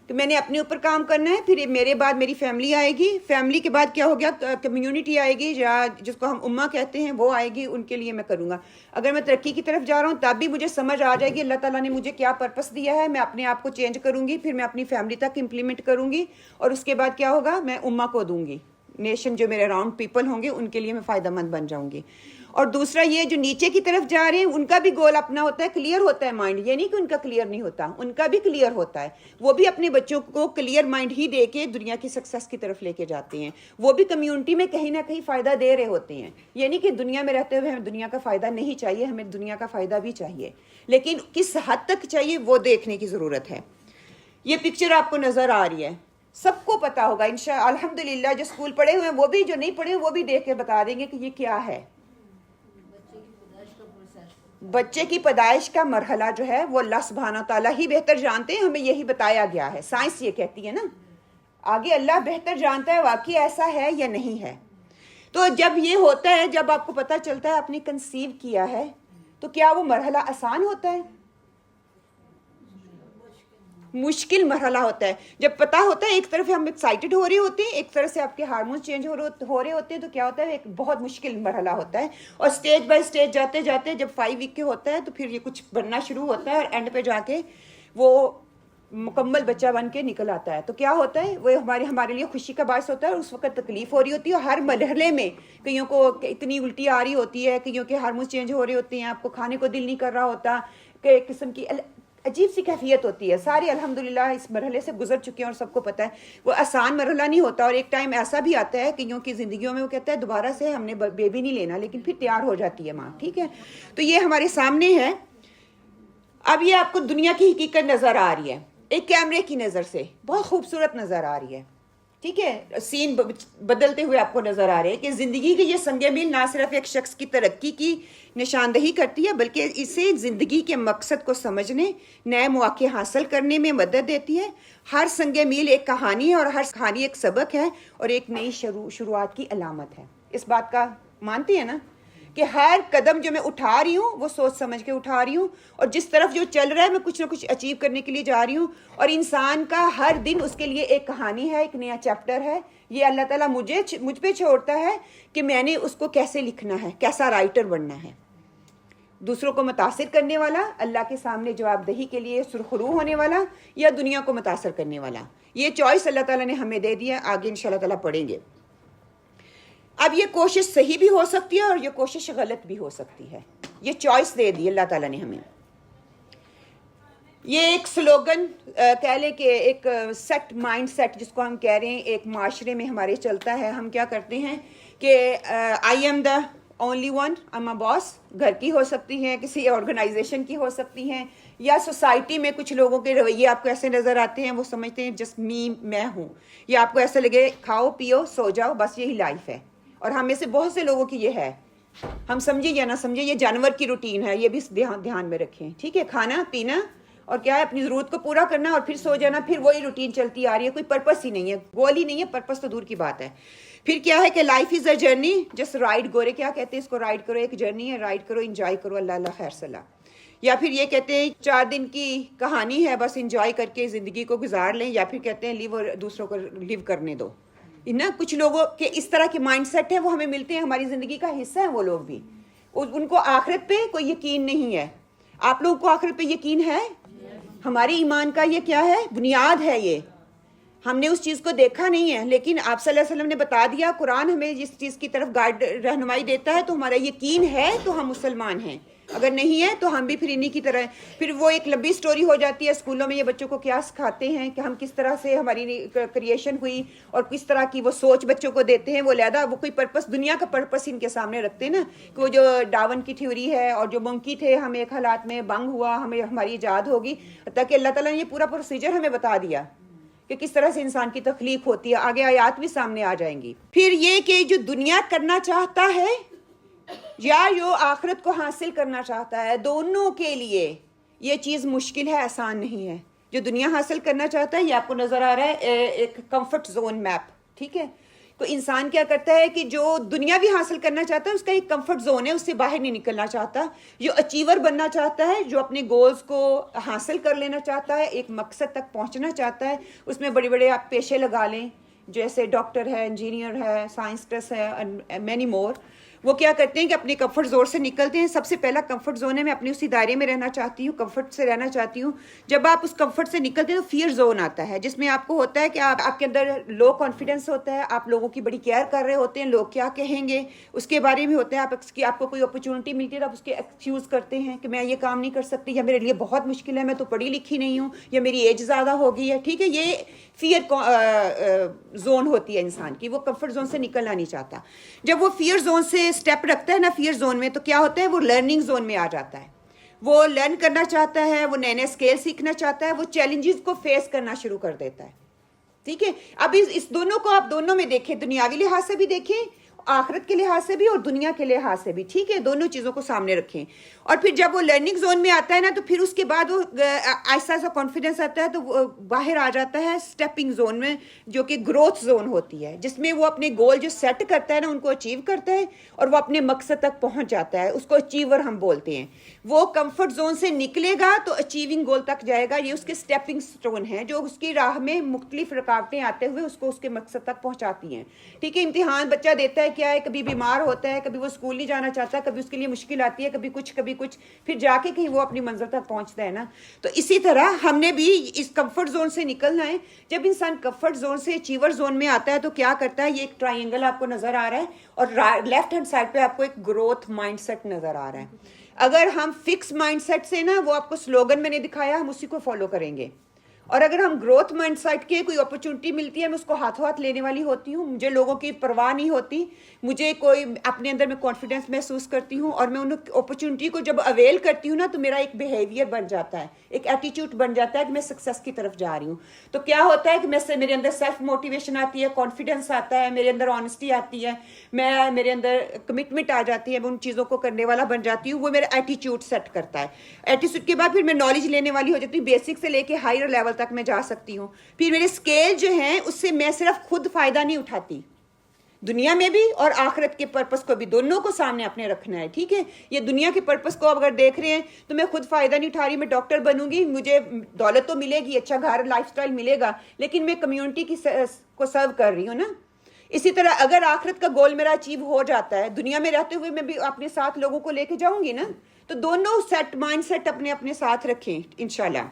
کہ میں نے اپنے اوپر کام کرنا ہے, پھر میرے بعد میری فیملی آئے گی, فیملی کے بعد کیا ہو گیا, کمیونٹی آئے گی, یا جس کو ہم امہ کہتے ہیں وہ آئے گی, ان کے لیے میں کروں گا. اگر میں ترقی کی طرف جا رہا ہوں تب بھی مجھے سمجھ آ جائے گی اللہ تعالیٰ نے مجھے کیا پرپس دیا ہے, میں اپنے آپ کو چینج کروں گی, پھر میں اپنی فیملی تک امپلیمنٹ کروں گی, اور اس کے بعد کیا ہوگا, میں امہ کو دوں گی, نیشن جو میرے اراؤنڈ پیپل ہوں گے ان کے لیے میں فائدہ مند بن جاؤں گی. اور دوسرا یہ جو نیچے کی طرف جا رہے ہیں ان کا بھی گول اپنا ہوتا ہے, کلیئر ہوتا ہے مائنڈ, یہ نہیں کہ ان کا کلیئر نہیں ہوتا, ان کا بھی کلیئر ہوتا ہے. وہ بھی اپنے بچوں کو کلیئر مائنڈ ہی دے کے دنیا کی سکسیس کی طرف لے کے جاتے ہیں. وہ بھی کمیونٹی میں کہیں نہ کہیں فائدہ دے رہے ہوتے ہیں. یہ نہیں کہ دنیا میں رہتے ہوئے ہمیں دنیا کا فائدہ نہیں چاہیے, ہمیں دنیا کا فائدہ بھی چاہیے, لیکن کس حد تک چاہیے وہ دیکھنے کی ضرورت ہے. یہ پکچر آپ کو نظر آ رہی ہے, سب کو پتا ہوگا انشاءاللہ الحمدللہ. جو اسکول پڑھے ہوئے ہیں وہ بھی, جو نہیں پڑھے وہ بھی دیکھ کے بتا دیں گے کہ یہ کیا ہے. بچے کی پیدائش کا مرحلہ جو ہے وہ اللہ سبحانہ تعالیٰ ہی بہتر جانتے ہیں, ہمیں یہی بتایا گیا ہے. سائنس یہ کہتی ہے نا, آگے اللہ بہتر جانتا ہے واقعی ایسا ہے یا نہیں ہے. تو جب یہ ہوتا ہے, جب آپ کو پتہ چلتا ہے آپ نے کنسیو کیا ہے, تو کیا وہ مرحلہ آسان ہوتا ہے؟ مشکل مرحلہ ہوتا ہے. جب پتہ ہوتا ہے ایک طرف ہم ایکسائٹڈ ہو رہے ہوتے ہیں, ایک طرف سے آپ کے ہارمونز چینج ہو رہے ہوتے ہیں, تو کیا ہوتا ہے ایک بہت مشکل مرحلہ ہوتا ہے. اور سٹیج بائی سٹیج جاتے جاتے جب 5 ویک کے ہوتا ہے تو پھر یہ کچھ بننا شروع ہوتا ہے, اور اینڈ پہ جا کے وہ مکمل بچہ بن کے نکل آتا ہے. تو کیا ہوتا ہے وہ ہمارے لیے خوشی کا باعث ہوتا ہے, اور اس وقت تکلیف ہو رہی ہوتی ہے. اور ہر مرحلے میں کئیوں کو اتنی الٹی آ رہی ہوتی ہے, کئیوں کے ہارمونز چینج ہو رہے ہوتے ہیں, آپ کو کھانے کو دل نہیں کر رہا ہوتا, کہ ایک قسم کی عجیب سی کیفیت ہوتی ہے. سارے الحمدللہ اس مرحلے سے گزر چکے ہیں اور سب کو پتہ ہے وہ آسان مرحلہ نہیں ہوتا. اور ایک ٹائم ایسا بھی آتا ہے کئیوں کی زندگیوں میں وہ کہتا ہے دوبارہ سے ہم نے بیبی نہیں لینا, لیکن پھر تیار ہو جاتی ہے ماں. ٹھیک ہے, تو یہ ہمارے سامنے ہے. اب یہ آپ کو دنیا کی حقیقت نظر آ رہی ہے ایک کیمرے کی نظر سے, بہت خوبصورت نظر آ رہی ہے. ٹھیک ہے, سین بدلتے ہوئے آپ کو نظر آ رہے ہیں کہ زندگی کی یہ سنگ میل نہ صرف ایک شخص کی ترقی کی نشاندہی کرتی ہے, بلکہ اسے زندگی کے مقصد کو سمجھنے, نئے مواقع حاصل کرنے میں مدد دیتی ہے. ہر سنگ میل ایک کہانی ہے, اور ہر کہانی ایک سبق ہے, اور ایک نئی شروعات کی علامت ہے. اس بات کا مانتے ہیں نا کہ ہر قدم جو میں اٹھا رہی ہوں وہ سوچ سمجھ کے اٹھا رہی ہوں, اور جس طرف جو چل رہا ہے میں کچھ نہ کچھ اچیو کرنے کے لیے جا رہی ہوں. اور انسان کا ہر دن اس کے لیے ایک کہانی ہے, ایک نیا چیپٹر ہے. یہ اللہ تعالیٰ مجھ پہ چھوڑتا ہے کہ میں نے اس کو کیسے لکھنا ہے, کیسا رائٹر بننا ہے. دوسروں کو متاثر کرنے والا, اللہ کے سامنے جواب دہی کے لیے سرخرو ہونے والا, یا دنیا کو متاثر کرنے والا. یہ چوائس اللہ تعالیٰ نے ہمیں دے دیا. آگے انشاءاللہ تعالیٰ پڑھیں گے. اب یہ کوشش صحیح بھی ہو سکتی ہے اور یہ کوشش غلط بھی ہو سکتی ہے. یہ چوائس دے دی اللہ تعالیٰ نے ہمیں. یہ ایک سلوگن کہہ لیں کہ ایک سیٹ, مائنڈ سیٹ جس کو ہم کہہ رہے ہیں, ایک معاشرے میں ہمارے چلتا ہے. ہم کیا کرتے ہیں کہ I am the only one, اما باس. گھر کی ہو سکتی ہیں, کسی آرگنائزیشن کی ہو سکتی ہیں, یا سوسائٹی میں کچھ لوگوں کے رویے آپ کو ایسے نظر آتے ہیں, وہ سمجھتے ہیں جسٹ میں ہوں, یا آپ کو ایسا لگے کھاؤ پیو سو جاؤ بس یہی لائف ہے. اور ہم میں سے بہت سے لوگوں کی یہ ہے, ہم سمجھے یا نہ سمجھے یہ جانور کی روٹین ہے. یہ بھی دھیان میں رکھیں. ٹھیک ہے, کھانا پینا اور کیا ہے اپنی ضرورت کو پورا کرنا اور پھر سو جانا, پھر وہی روٹین چلتی آ رہی ہے. کوئی پرپس ہی نہیں ہے, گول ہی نہیں ہے, پرپس تو دور کی بات ہے. پھر کیا ہے کہ life is a journey, just ride. گورے کیا کہتے ہیں اس کو, رائڈ کرو, ایک جرنی ہے, رائڈ کرو, انجوائے کرو, اللہ اللہ خیر صلاح. یا پھر یہ کہتے ہیں 4 دن کی کہانی ہے, بس انجوائے کر کے زندگی کو گزار لیں. یا پھر کہتے ہیں لیو, اور دوسروں کو لیو کرنے دو. نا کچھ لوگوں کے اس طرح کے مائنڈ سیٹ ہے, وہ ہمیں ملتے ہیں, ہماری زندگی کا حصہ ہیں وہ لوگ بھی. ان کو آخرت پہ کوئی یقین نہیں ہے. آپ لوگوں کو آخرت پہ یقین ہے؟ ہمارے ایمان کا یہ کیا ہے, بنیاد ہے. یہ ہم نے اس چیز کو دیکھا نہیں ہے, لیکن آپ صلی اللہ علیہ وسلم نے بتا دیا. قرآن ہمیں جس چیز کی طرف گائیڈ رہنمائی دیتا ہے, تو ہمارا یقین ہے تو ہم مسلمان ہیں, اگر نہیں ہے تو ہم بھی پھر انہی کی طرح ہیں. پھر وہ ایک لمبی سٹوری ہو جاتی ہے. اسکولوں میں یہ بچوں کو کیا سکھاتے ہیں کہ ہم کس طرح سے ہماری کریشن ہوئی, اور کس طرح کی وہ سوچ بچوں کو دیتے ہیں. وہ علیحدہ وہ کوئی پرپس, دنیا کا پرپس ان کے سامنے رکھتے ہیں نا, کہ وہ جو ڈاون کی تھیوری ہے, اور جو منکی تھے, ہم ایک حالات میں بنگ ہوا, ہمیں ہماری ایجاد ہوگی. حتیٰ کہ اللہ تعالیٰ نے یہ پورا پروسیجر ہمیں بتا دیا کہ کس طرح سے انسان کی تخلیق ہوتی ہے. آگے آیات بھی سامنے آ جائیں گی. پھر یہ کہ جو دنیا کرنا چاہتا ہے یا جو آخرت کو حاصل کرنا چاہتا ہے, دونوں کے لیے یہ چیز مشکل ہے, آسان نہیں ہے. جو دنیا حاصل کرنا چاہتا ہے, یہ آپ کو نظر آ رہا ہے ایک کمفرٹ زون میپ. ٹھیک ہے, تو انسان کیا کرتا ہے کہ جو دنیا بھی حاصل کرنا چاہتا ہے اس کا ایک کمفرٹ زون ہے, اس سے باہر نہیں نکلنا چاہتا. جو اچیور بننا چاہتا ہے, جو اپنے گولز کو حاصل کر لینا چاہتا ہے, ایک مقصد تک پہنچنا چاہتا ہے, اس میں بڑے بڑے آپ پیشے لگا لیں, جیسے ڈاکٹر ہے, انجینئر ہے, سائنسٹسٹ ہے, مینی مور. وہ کیا کرتے ہیں کہ اپنے کمفرٹ زون سے نکلتے ہیں. سب سے پہلا کمفرٹ زون ہے, میں اپنے اسی دائرے میں رہنا چاہتی ہوں, کمفرٹ سے رہنا چاہتی ہوں. جب آپ اس کمفرٹ سے نکلتے ہیں تو فیئر زون آتا ہے, جس میں آپ کو ہوتا ہے کہ آپ کے اندر لو کانفیڈنس ہوتا ہے, آپ لوگوں کی بڑی کیئر کر رہے ہوتے ہیں, لوگ کیا کہیں گے اس کے بارے میں ہوتا ہے. آپ کو کوئی اپرچونٹی ملتی ہے تو آپ اس کے ایکسکیوز کرتے ہیں کہ میں یہ کام نہیں کر سکتی, یا میرے لیے بہت مشکل ہے, میں تو پڑھی لکھی نہیں ہوں, یا میری ایج زیادہ ہو گئی ہے. ٹھیک ہے, یہ فیئر زون ہوتی ہے انسان کی, وہ کمفرٹ زون سے نکلنا نہیں چاہتا. جب وہ فیئر زون سے اسٹیپ رکھتا ہے نا فیئر زون میں, تو کیا ہوتا ہے, وہ لرننگ زون میں آ جاتا ہے. وہ لرن کرنا چاہتا ہے, وہ نئے نئے اسکیل سیکھنا چاہتا ہے, وہ چیلنجز کو فیس کرنا شروع کر دیتا ہے. ٹھیک ہے, اب اس دونوں کو آپ دونوں میں دیکھیں, دنیاوی لحاظ سے بھی دیکھیں, آخرت کے لحاظ سے بھی اور دنیا کے لحاظ سے بھی. ٹھیک ہے, دونوں چیزوں کو سامنے رکھیں. اور پھر جب وہ لرننگ زون میں آتا ہے نا, تو پھر اس کے بعد وہ ایسا ایسا کانفیڈنس آتا ہے, تو وہ باہر آ جاتا ہے اسٹیپنگ زون میں, جو کہ گروتھ زون ہوتی ہے, جس میں وہ اپنے گول جو سیٹ کرتا ہے نا ان کو اچیو کرتا ہے, اور وہ اپنے مقصد تک پہنچ جاتا ہے. اس کو اچیور ہم بولتے ہیں. وہ کمفرٹ زون سے نکلے گا تو اچیونگ گول تک جائے گا. یہ اس کے اسٹیپنگ سٹون ہیں جو اس کی راہ میں مختلف رکاوٹیں آتے ہوئے اس کو اس کے مقصد تک پہنچاتی ہیں. ٹھیک ہے, امتحان بچہ دیتا ہے, کیا ہے, کبھی بیمار ہوتا ہے, کبھی وہ اسکول نہیں جانا چاہتا, کبھی اس کے لیے مشکل آتی ہے, کبھی کچھ, پھر جا کے کہیں وہ اپنی منزل تک پہنچتا ہے نا. تو اسی طرح ہم نے بھی اس کمفرٹ زون سے نکلنا ہے. جب انسان کمفرٹ زون سے اچیور زون میں آتا ہے تو کیا کرتا ہے, یہ ایک ٹرائنگل آپ کو نظر آ رہا ہے, اور لیفٹ ہینڈ سائڈ پہ آپ کو ایک گروتھ مائنڈ سیٹ نظر آ رہا ہے. اگر ہم فکس مائنڈ سیٹ سے نا, وہ آپ کو سلوگن میں نے دکھایا, ہم اسی کو فالو کریں گے. اور اگر ہم گروتھ مائنڈ سیٹ کے کوئی اپرچونٹی ملتی ہے, میں اس کو ہاتھوں ہاتھ لینے والی ہوتی ہوں. مجھے لوگوں کی پرواہ نہیں ہوتی, مجھے کوئی اپنے اندر میں کانفیڈنس محسوس کرتی ہوں, اور میں ان اپرچونٹی کو جب اویل کرتی ہوں نا, تو میرا ایک بیہیویئر بن جاتا ہے, ایک ایٹیٹیوڈ بن جاتا ہے کہ میں سکسیس کی طرف جا رہی ہوں. تو کیا ہوتا ہے کہ میرے اندر سیلف موٹیویشن آتی ہے, کانفیڈنس آتا ہے, میرے اندر آنیسٹی آتی ہے, میرے اندر کمٹمنٹ آ جاتی ہے, میں ان چیزوں کو کرنے والا بن جاتی ہوں. وہ میرا ایٹیٹیوڈ سیٹ کرتا ہے. ایٹیٹیوڈ کے بعد پھر میں نالج لینے والی ہو جاتی ہوں, بیسک سے لے کے ہائر لیول تک میں جا سکتی ہوں. پھر میرے اسکیل جو ہیں اس سے میں صرف خود فائدہ نہیں اٹھاتی, دنیا میں بھی اور آخرت کے پرپس کو بھی, دونوں کو سامنے اپنے رکھنا ہے. ٹھیک ہے, یہ دنیا کے پرپس کو اگر دیکھ رہے ہیں تو میں خود فائدہ نہیں اٹھا رہی. میں ڈاکٹر بنوں گی, مجھے دولت تو ملے گی, اچھا گھر لائف سٹائل ملے گا, لیکن میں کمیونٹی کو سرو کر رہی ہوں نا. اسی طرح اگر آخرت کا گول میرا اچیو ہو جاتا ہے, دنیا میں رہتے ہوئے میں بھی اپنے ساتھ لوگوں کو لے کے جاؤں گی نا. تو دونوں مائنڈ سیٹ اپنے ساتھ رکھیں انشاءاللہ.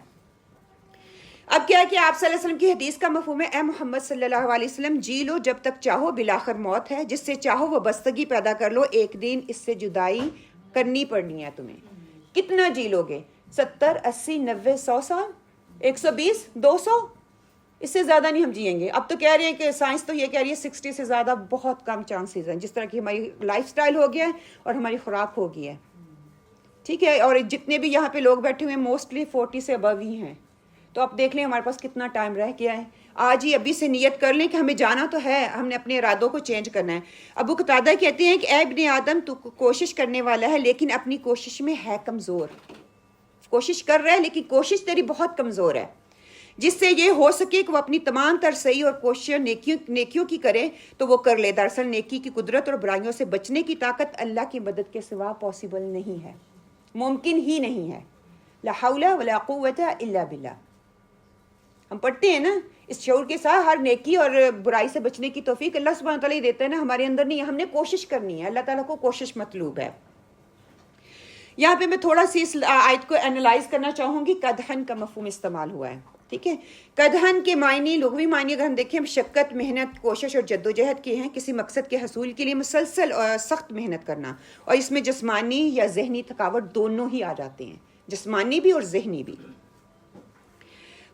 اب کیا ہے کہ آپ صلی اللہ علیہ وسلم کی حدیث کا مفہوم ہے, اے محمد صلی اللہ علیہ وسلم, جی لو جب تک چاہو, بالآخر موت ہے, جس سے چاہو وہ بستگی پیدا کر لو, ایک دن اس سے جدائی کرنی پڑنی ہے تمہیں. کتنا جی لو گے, 70, 80, 90, 100 سال, 120, 200, اس سے زیادہ نہیں ہم جئیں گے. اب تو کہہ رہے ہیں کہ سائنس تو یہ کہہ رہی ہے 60 سے زیادہ بہت کم چانسز ہیں, جس طرح کی ہماری لائف سٹائل ہو گیا ہے اور ہماری خوراک ہو گئی ہے. ٹھیک ہے, اور جتنے بھی یہاں پہ لوگ بیٹھے ہوئے ہیں موسٹلی 40 سے ابو ہی ہیں. تو آپ دیکھ لیں ہمارے پاس کتنا ٹائم رہ گیا ہے. آج ہی ابھی سے نیت کر لیں کہ ہمیں جانا تو ہے, ہم نے اپنے ارادوں کو چینج کرنا ہے. ابو قتادہ کہتے ہیں کہ اے ابن آدم, تو کوشش کرنے والا ہے لیکن اپنی کوشش میں ہے کمزور. کوشش کر رہا ہے لیکن کوشش تیری بہت کمزور ہے. جس سے یہ ہو سکے کہ وہ اپنی تمام تر صحیح اور کوششیں نیکیوں کی کرے تو وہ کر لے. دراصل نیکی کی قدرت اور برائیوں سے بچنے کی طاقت اللہ کی مدد کے سوا پاسبل نہیں ہے, ممکن ہی نہیں ہے. لا حول ولا قوت الا باللہ. ہم پڑھتے ہیں نا, اس شعور کے ساتھ ہر نیکی اور برائی سے بچنے کی توفیق اللہ سبحانہ تعالیٰ ہی دیتا ہے نا, ہمارے اندر نہیں ہے. ہم نے کوشش کرنی ہے, اللہ تعالیٰ کو کوشش مطلوب ہے. یہاں پہ میں تھوڑا سی اس آیت کو انالائز کرنا چاہوں گی. قدحن کا مفہوم استعمال ہوا ہے. ٹھیک ہے, قدحن کے معنی, لغوی معنی اگر ہم دیکھیں, مشقت, محنت, کوشش اور جدوجہد کے ہیں, کسی مقصد کے حصول کے لیے مسلسل اور سخت محنت کرنا. اور اس میں جسمانی یا ذہنی تھکاوٹ دونوں ہی آ جاتے ہیں, جسمانی بھی اور ذہنی بھی.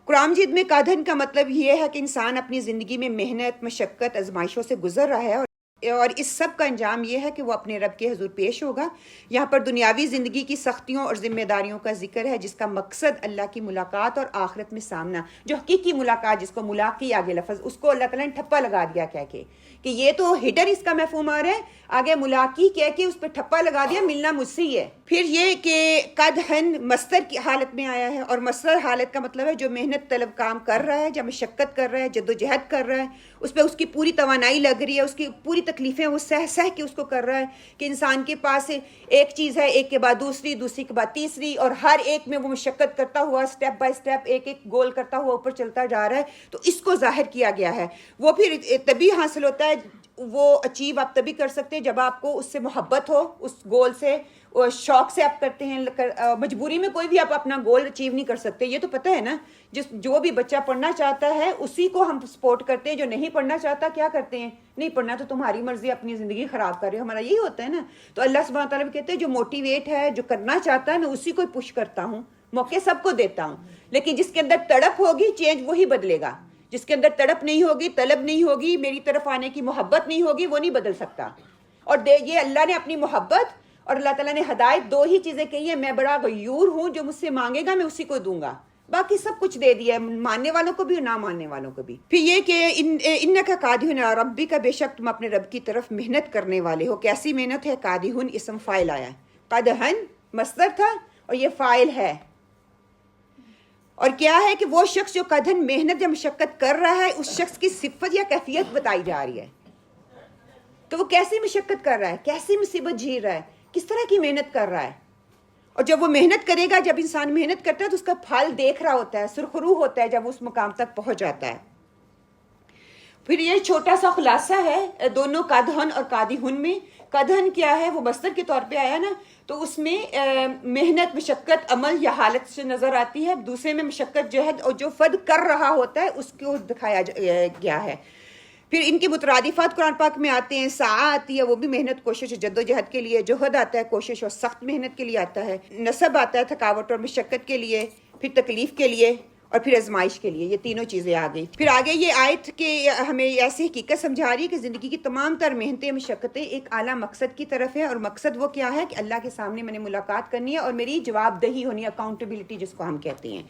قرآن مجید میں قدحن کا مطلب یہ ہے کہ انسان اپنی زندگی میں محنت, مشقت, آزمائشوں سے گزر رہا ہے, اور اس سب کا انجام یہ ہے کہ وہ اپنے رب کے حضور پیش ہوگا. یہاں پر دنیاوی زندگی کی سختیوں اور ذمہ داریوں کا ذکر ہے, جس کا مقصد اللہ کی ملاقات اور آخرت میں سامنا. جو حقیقی ملاقات, جس کو ملاقی آگے لفظ, اس کو اللہ تعالیٰ نے ٹھپا لگا دیا کہہ کے کہ یہ تو ہڈر اس کا مفہوم آ رہا ہے, آگے ملاقی کہہ کے اس پہ ٹھپا لگا دیا, ملنا مجھ سے ہی ہے. پھر یہ کہ قدحن مصدر کی حالت میں آیا ہے, اور مصدر حالت کا مطلب ہے جو محنت طلب کام کر رہا ہے, جو مشقت کر رہا ہے, جدوجہد کر رہا ہے, اس پہ اس کی پوری توانائی لگ رہی ہے, اس کی پوری تکلیفیں وہ سہ کے اس کو کر رہا ہے. کہ انسان کے پاس ایک چیز ہے, ایک کے بعد دوسری, دوسری کے بعد تیسری, اور ہر ایک میں وہ مشقت کرتا ہوا سٹیپ بائی سٹیپ ایک ایک گول کرتا ہوا اوپر چلتا جا رہا ہے. تو اس کو ظاہر کیا گیا ہے. وہ پھر تبھی حاصل ہوتا ہے وہ اچیو آپ تبھی کر سکتے ہیں جب آپ کو اس سے محبت ہو, اس گول سے شوق سے آپ کرتے ہیں. مجبوری میں کوئی بھی آپ اپنا گول اچیو نہیں کر سکتے, یہ تو پتہ ہے نا. جو بھی بچہ پڑھنا چاہتا ہے اسی کو ہم سپورٹ کرتے ہیں, جو نہیں پڑھنا چاہتا کیا کرتے ہیں, نہیں پڑھنا تو تمہاری مرضی, اپنی زندگی خراب کر رہے ہو, ہمارا یہی ہوتا ہے نا. تو اللہ سبحانہ تعالیٰ بھی کہتے ہیں جو موٹیویٹ ہے, جو کرنا چاہتا ہے, میں اسی کو پش کرتا ہوں, موقع سب کو دیتا ہوں. لیکن جس کے اندر تڑپ ہوگی چینج وہی بدلے گا, جس کے اندر تڑپ نہیں ہوگی, طلب نہیں ہوگی, میری طرف آنے کی محبت نہیں ہوگی, وہ نہیں بدل سکتا. اور یہ اللہ نے اپنی محبت اور اللہ تعالیٰ نے ہدایت دو ہی چیزیں کہی ہیں. میں بڑا غیور ہوں, جو مجھ سے مانگے گا میں اسی کو دوں گا, باقی سب کچھ دے دیا ہے, ماننے والوں کو بھی اور نہ ماننے والوں کو بھی. پھر یہ کہ انک قادحون الی ربک, بے شک تم اپنے رب کی طرف محنت کرنے والے ہو. کیسی محنت ہے؟ قادحون اسم فاعل آیا ہے, قدحن مصدر تھا اور یہ فاعل ہے. اور کیا ہے کہ وہ شخص جو قدحن محنت یا مشقت کر رہا ہے, اس شخص کی صفت یا کیفیت بتائی جا رہی ہے. تو وہ کیسی مشقت کر رہا ہے, کیسی مصیبت جھیل رہا ہے, کس طرح کی محنت کر رہا ہے. اور جب وہ محنت کرے گا, جب انسان محنت کرتا ہے تو اس کا پھل دیکھ رہا ہوتا ہے, سرخرو ہوتا ہے جب اس مقام تک پہنچ جاتا ہے. پھر یہ چھوٹا سا خلاصہ ہے دونوں قدحن اور قادحون میں. قدحن کیا ہے, وہ مصدر کے طور پہ آیا نا, تو اس میں محنت, مشقت, عمل یا حالت سے نظر آتی ہے. دوسرے میں مشقت جو ہے اور جو فرد کر رہا ہوتا ہے اس کو دکھایا گیا ہے. پھر ان کے مترادفات قرآن پاک میں آتے ہیں. سعی آتی ہے, وہ بھی محنت, کوشش, جد و جہد کے لیے. جہد آتا ہے کوشش اور سخت محنت کے لیے آتا ہے. نصب آتا ہے تھکاوٹ اور مشقت کے لیے. پھر تکلیف کے لیے, اور پھر آزمائش کے لیے. یہ تینوں چیزیں آ گئی. پھر آگے یہ آیت کہ ہمیں ایسی حقیقت سمجھا رہی ہے کہ زندگی کی تمام تر محنتیں, مشقتیں ایک اعلیٰ مقصد کی طرف ہے. اور مقصد وہ کیا ہے کہ اللہ کے سامنے میں نے ملاقات کرنی ہے اور میری جواب دہی ہونی ہے, اکاؤنٹیبلٹی جس کو ہم کہتے ہیں.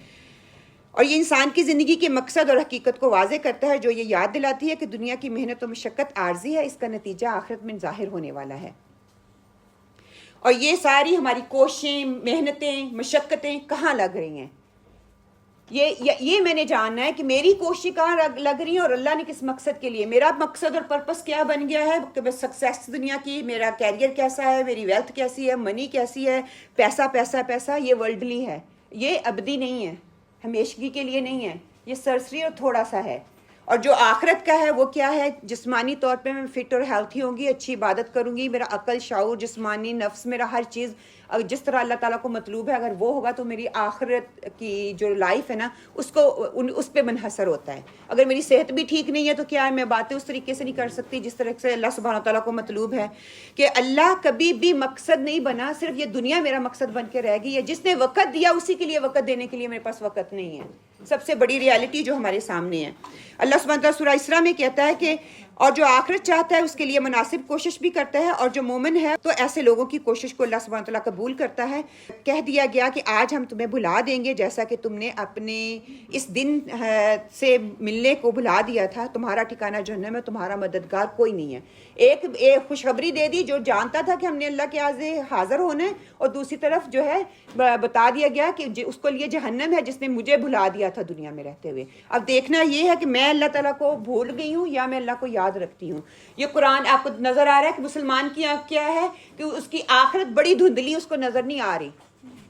اور یہ انسان کی زندگی کے مقصد اور حقیقت کو واضح کرتا ہے, جو یہ یاد دلاتی ہے کہ دنیا کی محنت و مشقت عارضی ہے, اس کا نتیجہ آخرت میں ظاہر ہونے والا ہے. اور یہ ساری ہماری کوششیں, محنتیں, مشقتیں کہاں لگ رہی ہیں, یہ میں نے جاننا ہے کہ میری کوششیں کہاں لگ رہی ہیں اور اللہ نے کس مقصد کے لیے. میرا مقصد اور پرپس کیا بن گیا ہے کہ بس سکسیس دنیا کی, میرا کیریئر کیسا ہے, میری ویلتھ کیسی ہے, منی کیسی ہے, پیسہ پیسہ پیسہ. یہ ورلڈلی ہے, یہ ابدی نہیں ہے, ہمیشگی کے لیے نہیں ہے, یہ سرسری اور تھوڑا سا ہے. اور جو آخرت کا ہے وہ کیا ہے, جسمانی طور پہ میں فٹ اور ہیلتھی ہوں گی, اچھی عبادت کروں گی, میرا عقل, شعور, جسمانی نفس, میرا ہر چیز جس طرح اللہ تعالیٰ کو مطلوب ہے, اگر وہ ہوگا تو میری آخرت کی جو لائف ہے نا اس پہ منحصر ہوتا ہے. اگر میری صحت بھی ٹھیک نہیں ہے تو کیا ہے, میں باتیں اس طریقے سے نہیں کر سکتی جس طرح سے اللہ سبحانہ تعالیٰ کو مطلوب ہے. کہ اللہ کبھی بھی مقصد نہیں بنا, صرف یہ دنیا میرا مقصد بن کے رہ گئی ہے. جس نے وقت دیا اسی کے لیے وقت دینے کے لیے میرے پاس وقت نہیں ہے. سب سے بڑی ریالٹی جو ہمارے سامنے ہے. اللہ سبحانہ تعالیٰ سورہ اسراء میں کہتا ہے کہ اور جو آخرت چاہتا ہے اس کے لیے مناسب کوشش بھی کرتا ہے, اور جو مومن ہے تو ایسے لوگوں کی کوشش کو اللہ سبحانہ تعالیٰ قبول کرتا ہے. کہہ دیا گیا کہ آج ہم تمہیں بھلا دیں گے جیسا کہ تم نے اپنے اس دن سے ملنے کو بھلا دیا تھا. تمہارا ٹھکانہ جہنم ہے, تمہارا مددگار کوئی نہیں ہے. ایک خوشخبری دے دی جو جانتا تھا کہ ہم نے اللہ کے آگے حاضر ہونا ہے, اور دوسری طرف جو ہے بتا دیا گیا کہ اس کو لیے جہنم ہے جس نے مجھے بھلا دیا تھا دنیا میں رہتے ہوئے. اب دیکھنا یہ ہے کہ میں اللہ تعالیٰ کو بھول گئی ہوں یا میں اللہ کو یاد رکھتی ہوں. یہ قرآن آپ کو نظر آ رہا ہے کہ مسلمان کی آنکھ کیا ہے کہ اس کی آخرت بڑی دھندلی, اس کو نظر نہیں آ رہی,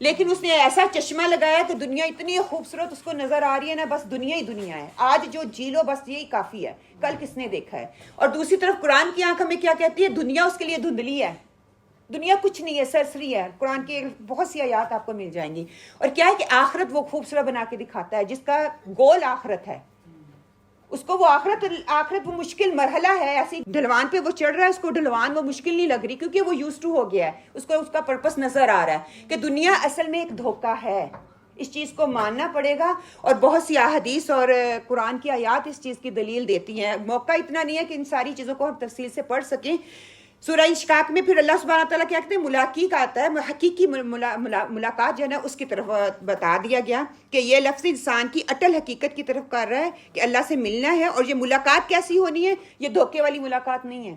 لیکن اس نے ایسا چشمہ لگایا کہ دنیا اتنی خوبصورت اس کو نظر آ رہی ہے نا, بس دنیا ہی دنیا ہے, آج جو جی لو بس یہی کافی ہے, کل کس نے دیکھا ہے. اور دوسری طرف قرآن کی آنکھ ہمیں کیا کہتی ہے, دنیا اس کے لیے دھندلی ہے, دنیا کچھ نہیں ہے, سرسری ہے. قرآن کی بہت سی آیات آپ کو مل جائیں گی. اور کیا ہے کہ آخرت وہ خوبصورت بنا کے دکھاتا ہے, جس کا گول آخرت ہے, اس کو وہ آخرت وہ مشکل مرحلہ ہے, ایسی ڈھلوان پہ وہ چڑھ رہا ہے, اس کو ڈھلوان وہ مشکل نہیں لگ رہی کیونکہ وہ یوز ٹو ہو گیا ہے, اس کو اس کا پرپس نظر آ رہا ہے کہ دنیا اصل میں ایک دھوکہ ہے. اس چیز کو ماننا پڑے گا, اور بہت سی احادیث اور قرآن کی آیات اس چیز کی دلیل دیتی ہیں. موقع اتنا نہیں ہے کہ ان ساری چیزوں کو ہم تفصیل سے پڑھ سکیں. سورہ انشقاق میں پھر اللہ سبحانہ تعالیٰ کیا کہتے ہیں, ملاقی کا آتا ہے, حقیقی ملاقات جو ہے نا اس کی طرف بتا دیا گیا کہ یہ لفظ انسان کی اٹل حقیقت کی طرف کر رہا ہے کہ اللہ سے ملنا ہے. اور یہ ملاقات کیسی ہونی ہے, یہ دھوکے والی ملاقات نہیں ہے,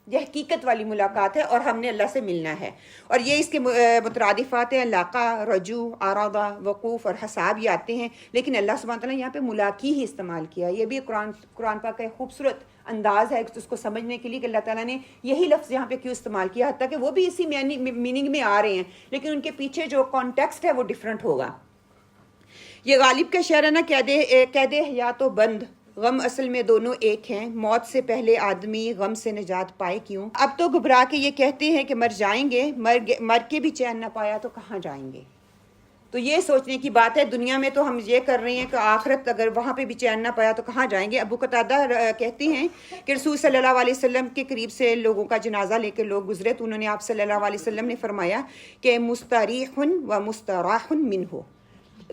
یہ حقیقت والی ملاقات ہے, اور ہم نے اللہ سے ملنا ہے. اور یہ اس کے مترادفات ہیں, لاقہ, رجوع, آرادہ, وقوف اور حساب یہ آتے ہیں, لیکن اللہ سبحانہ تعالیٰ نے یہاں پہ ملاقی ہی استعمال کیا. یہ بھی قرآن پاک کا خوبصورت انداز ہے اس کو سمجھنے کے لیے کہ اللہ تعالیٰ نے یہی لفظ یہاں پہ کیوں استعمال کیا, حتیٰ کہ وہ بھی اسی میننگ میں آ رہے ہیں, لیکن ان کے پیچھے جو کانٹیکسٹ ہے وہ ڈیفرنٹ ہوگا. یہ غالب کا شعر ہے نا, کہہ دے حیات و بند غم اصل میں دونوں ایک ہیں، موت سے پہلے آدمی غم سے نجات پائے کیوں؟ اب تو گھبرا کے یہ کہتے ہیں کہ مر جائیں گے، مر کے بھی چین نہ پایا تو کہاں جائیں گے؟ تو یہ سوچنے کی بات ہے. دنیا میں تو ہم یہ کر رہے ہیں کہ آخرت اگر وہاں پہ بھی چین نہ پایا تو کہاں جائیں گے؟ ابو قتادہ کہتے ہیں کہ رسول صلی اللہ علیہ وسلم کے قریب سے لوگوں کا جنازہ لے کے لوگ گزرے تو انہوں نے آپ صلی اللہ علیہ وسلم نے فرمایا کہ مستریح و مستراح منہ.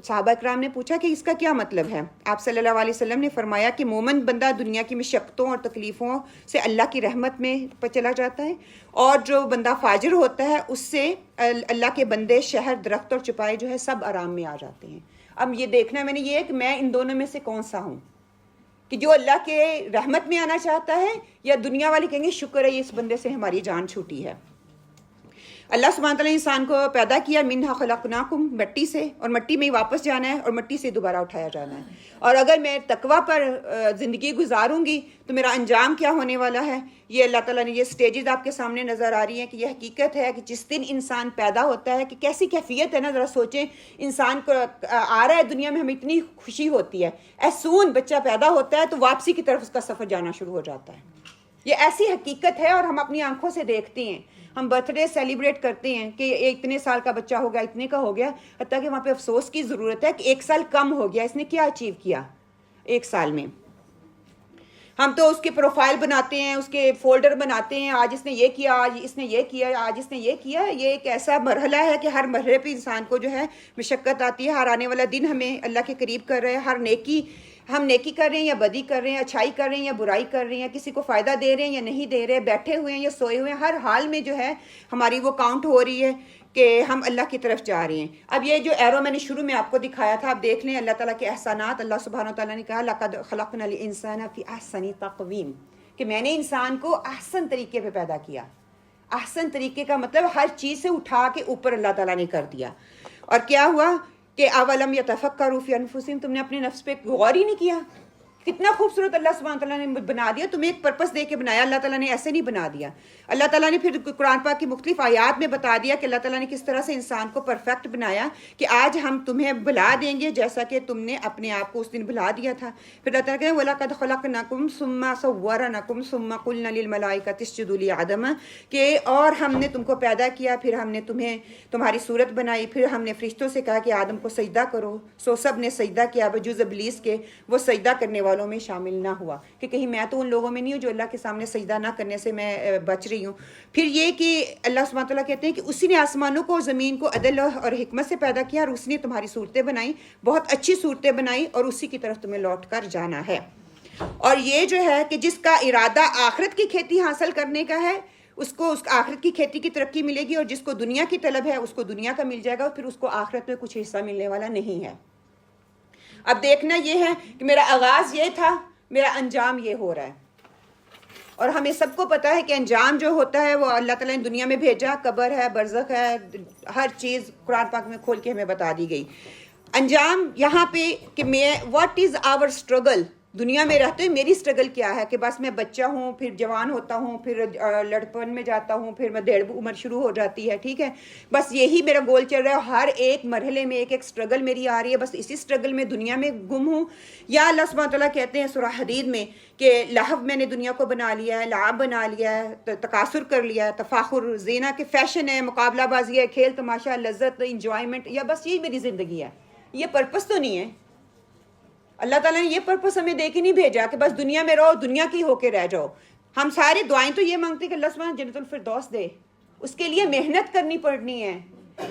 صحابہ کرام نے پوچھا کہ اس کا کیا مطلب ہے؟ آپ صلی اللہ علیہ وسلم نے فرمایا کہ مومن بندہ دنیا کی مشقتوں اور تکلیفوں سے اللہ کی رحمت میں چلا جاتا ہے، اور جو بندہ فاجر ہوتا ہے اس سے اللہ کے بندے شہر درخت اور چپائے جو ہے سب آرام میں آ جاتے ہیں. اب یہ دیکھنا میں نے یہ ہے کہ میں ان دونوں میں سے کون سا ہوں، کہ جو اللہ کے رحمت میں آنا چاہتا ہے، یا دنیا والے کہیں گے شکر ہے اس بندے سے ہماری جان چھوٹی ہے. اللہ سبحانہ تعالیٰ نے انسان کو پیدا کیا منہا خلقناکم، مٹی سے، اور مٹی میں ہی واپس جانا ہے اور مٹی سے دوبارہ اٹھایا جانا ہے. اور اگر میں تقویٰ پر زندگی گزاروں گی تو میرا انجام کیا ہونے والا ہے؟ یہ اللہ تعالیٰ نے یہ سٹیجز آپ کے سامنے نظر آ رہی ہیں کہ یہ حقیقت ہے کہ جس دن انسان پیدا ہوتا ہے کہ کیسی کیفیت ہے نا. ذرا سوچیں، انسان کو آ رہا ہے دنیا میں، ہمیں اتنی خوشی ہوتی ہے، ایسون بچہ پیدا ہوتا ہے تو واپسی کی طرف اس کا سفر جانا شروع ہو جاتا ہے. یہ ایسی حقیقت ہے اور ہم اپنی آنکھوں سے دیکھتے ہیں. ہم برتھ ڈے سیلیبریٹ کرتے ہیں کہ اتنے سال کا بچہ ہو گیا، اتنے کا ہو گیا، حتیٰ کہ وہاں پہ افسوس کی ضرورت ہے کہ 1 سال کم ہو گیا، اس نے کیا اچیو کیا 1 سال میں؟ ہم تو اس کے پروفائل بناتے ہیں، اس کے فولڈر بناتے ہیں، آج اس نے یہ کیا، آج اس نے یہ کیا، آج اس نے یہ کیا. یہ ایک ایسا مرحلہ ہے کہ ہر مرحلے پہ انسان کو جو ہے مشقت آتی ہے. ہر آنے والا دن ہمیں اللہ کے قریب کر رہے ہیں. ہر نیکی، ہم نیکی کر رہے ہیں یا بدی کر رہے ہیں، اچھائی کر رہے ہیں یا برائی کر رہے ہیں، کسی کو فائدہ دے رہے ہیں یا نہیں دے رہے، بیٹھے ہوئے ہیں یا سوئے ہوئے ہیں، ہر حال میں جو ہے ہماری وہ کاؤنٹ ہو رہی ہے کہ ہم اللہ کی طرف جا رہے ہیں. اب یہ جو ایرو میں نے شروع میں آپ کو دکھایا تھا، آپ دیکھ لیں اللہ تعالیٰ کے احسانات. اللہ سبحانہ تعالیٰ نے کہا لَقَدْ خَلَقْنَا الْإِنسَانَ فِي أَحْسَنِ تَقْوِيمٍ، کہ میں نے انسان کو احسن طریقے پہ پیدا کیا. احسن طریقے کا مطلب ہر چیز سے اٹھا کے اوپر اللہ تعالیٰ نے کر دیا. اور کیا ہوا کہ اولم یتفکروا فی انفسہم، تم نے اپنے نفس پہ غور ہی نہیں کیا. کتنا خوبصورت اللہ سبحانہ تعالیٰ نے بنا دیا، تمہیں ایک پرپس دے کے بنایا. اللہ تعالیٰ نے ایسے نہیں بنا دیا. اللہ تعالیٰ نے پھر قرآن پاک کی مختلف آیات میں بتا دیا کہ اللہ تعالیٰ نے کس طرح سے انسان کو پرفیکٹ بنایا کہ آج ہم تمہیں بھلا دیں گے جیسا کہ تم نے اپنے آپ کو اس دن بھلا دیا تھا. پھر اللہ تعالیٰ کہتے ہیں وَلَقَدْ خَلَقْنَاكُمْ ثُمَّ صَوَّرْنَاكُمْ ثُمَّ قُلْنَا لِلْمَلَائِكَةِ اسْجُدُوا لِآدَمَ، کہ اور ہم نے تم کو پیدا کیا، پھر ہم نے تمہیں تمہاری صورت بنائی، پھر ہم نے فرشتوں سے کہا کہ آدم کو سجدہ کرو. سو سب نے سجدہ کیا بجز ابلیس کے، وہ سجدہ کرنے والوں میں شامل نہ ہوا کہ کہیں میں تو ان لوگوں میں نہیں ہوں جو اللہ کے سامنے سجدہ نہ کرنے سے میں بچ رہی ہوں. پھر یہ کہ اللہ سبحانہ تعالیٰ کہتے ہیں کہ اسی نے آسمانوں کو اور زمین کو عدل اور حکمت سے پیدا کیا، اور اس نے تمہاری صورتیں بنائی، بہت اچھی صورتیں بنائی، اور اسی کی طرف تمہیں لوٹ کر جانا ہے. اور یہ جو ہے کہ جس کا ارادہ آخرت کی کھیتی حاصل کرنے کا ہے اس کو اس آخرت کی کھیتی کی ترقی ملے گی، اور جس کو دنیا کی طلب ہے اس کو دنیا کا مل جائے گا، اور پھر اس کو آخرت میں کچھ حصہ ملنے والا نہیں ہے. اب دیکھنا یہ ہے کہ میرا آغاز یہ تھا، میرا انجام یہ ہو رہا ہے. اور ہمیں سب کو پتہ ہے کہ انجام جو ہوتا ہے وہ اللہ تعالیٰ نے دنیا میں بھیجا، قبر ہے، برزخ ہے، ہر چیز قرآن پاک میں کھول کے ہمیں بتا دی گئی. انجام یہاں پہ کہ میں واٹ از آور اسٹرگل، دنیا میں رہتے ہوئے میری اسٹرگل کیا ہے کہ بس میں بچہ ہوں، پھر جوان ہوتا ہوں، پھر لڑپن میں جاتا ہوں، پھر میں 1.5 عمر شروع ہو جاتی ہے. ٹھیک ہے، بس یہی میرا گول چل رہا ہے. ہر ایک مرحلے میں ایک ایک اسٹرگل میری آ رہی ہے، بس اسی اسٹرگل میں دنیا میں گم ہوں. یا اللہ سبحانہ تعالیٰ کہتے ہیں سورہ حدید میں کہ لہو میں نے دنیا کو بنا لیا ہے، لعب بنا لیا ہے، تکاثر کر لیا ہے، تفاخر زینہ کے فیشن ہے، مقابلہ بازی ہے، کھیل تماشا، لذت، انجوائمنٹ، یا بس یہی میری زندگی ہے. یہ پرپس تو نہیں ہے. اللہ تعالیٰ نے یہ پرپس ہمیں دے کے نہیں بھیجا کہ بس دنیا میں رہو، دنیا کی ہو کے رہ جاؤ. ہم سارے دعائیں تو یہ مانگتے ہیں کہ اللہ سبحانہ جنت الفردوس دے، اس کے لیے محنت کرنی پڑنی ہے.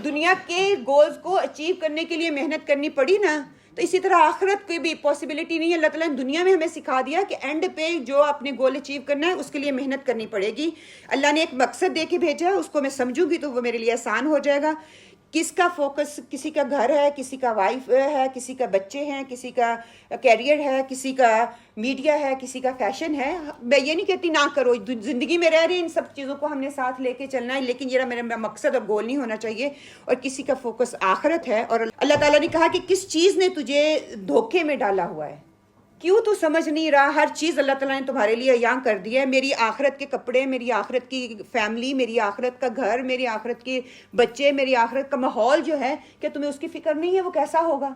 دنیا کے گولز کو اچیو کرنے کے لیے محنت کرنی پڑی نا، تو اسی طرح آخرت کی بھی پاسبلٹی نہیں ہے. اللہ تعالیٰ نے دنیا میں ہمیں سکھا دیا کہ اینڈ پہ جو اپنے گول اچیو کرنا ہے اس کے لیے محنت کرنی پڑے گی. اللہ نے ایک مقصد دے کے بھیجا ہے، اس کو میں سمجھوں گی تو وہ میرے لیے آسان ہو جائے گا. کس کا فوکس، کسی کا گھر ہے، کسی کا وائف ہے، کسی کا بچے ہیں، کسی کا کیریئر ہے، کسی کا میڈیا ہے، کسی کا فیشن ہے. میں یہ نہیں کہتی نہ کرو، زندگی میں رہ رہے ہیں، ان سب چیزوں کو ہم نے ساتھ لے کے چلنا ہے، لیکن یہ میرا مقصد اور گول نہیں ہونا چاہیے. اور کسی کا فوکس آخرت ہے. اور اللہ تعالیٰ نے کہا کہ کس چیز نے تجھے دھوکے میں ڈالا ہوا ہے، کیوں تو سمجھ نہیں رہا؟ ہر چیز اللہ تعالیٰ نے تمہارے لیے عیاں کر دی ہے. میری آخرت کے کپڑے، میری آخرت کی فیملی، میری آخرت کا گھر، میری آخرت کے بچے، میری آخرت کا ماحول جو ہے، کہ تمہیں اس کی فکر نہیں ہے وہ کیسا ہوگا؟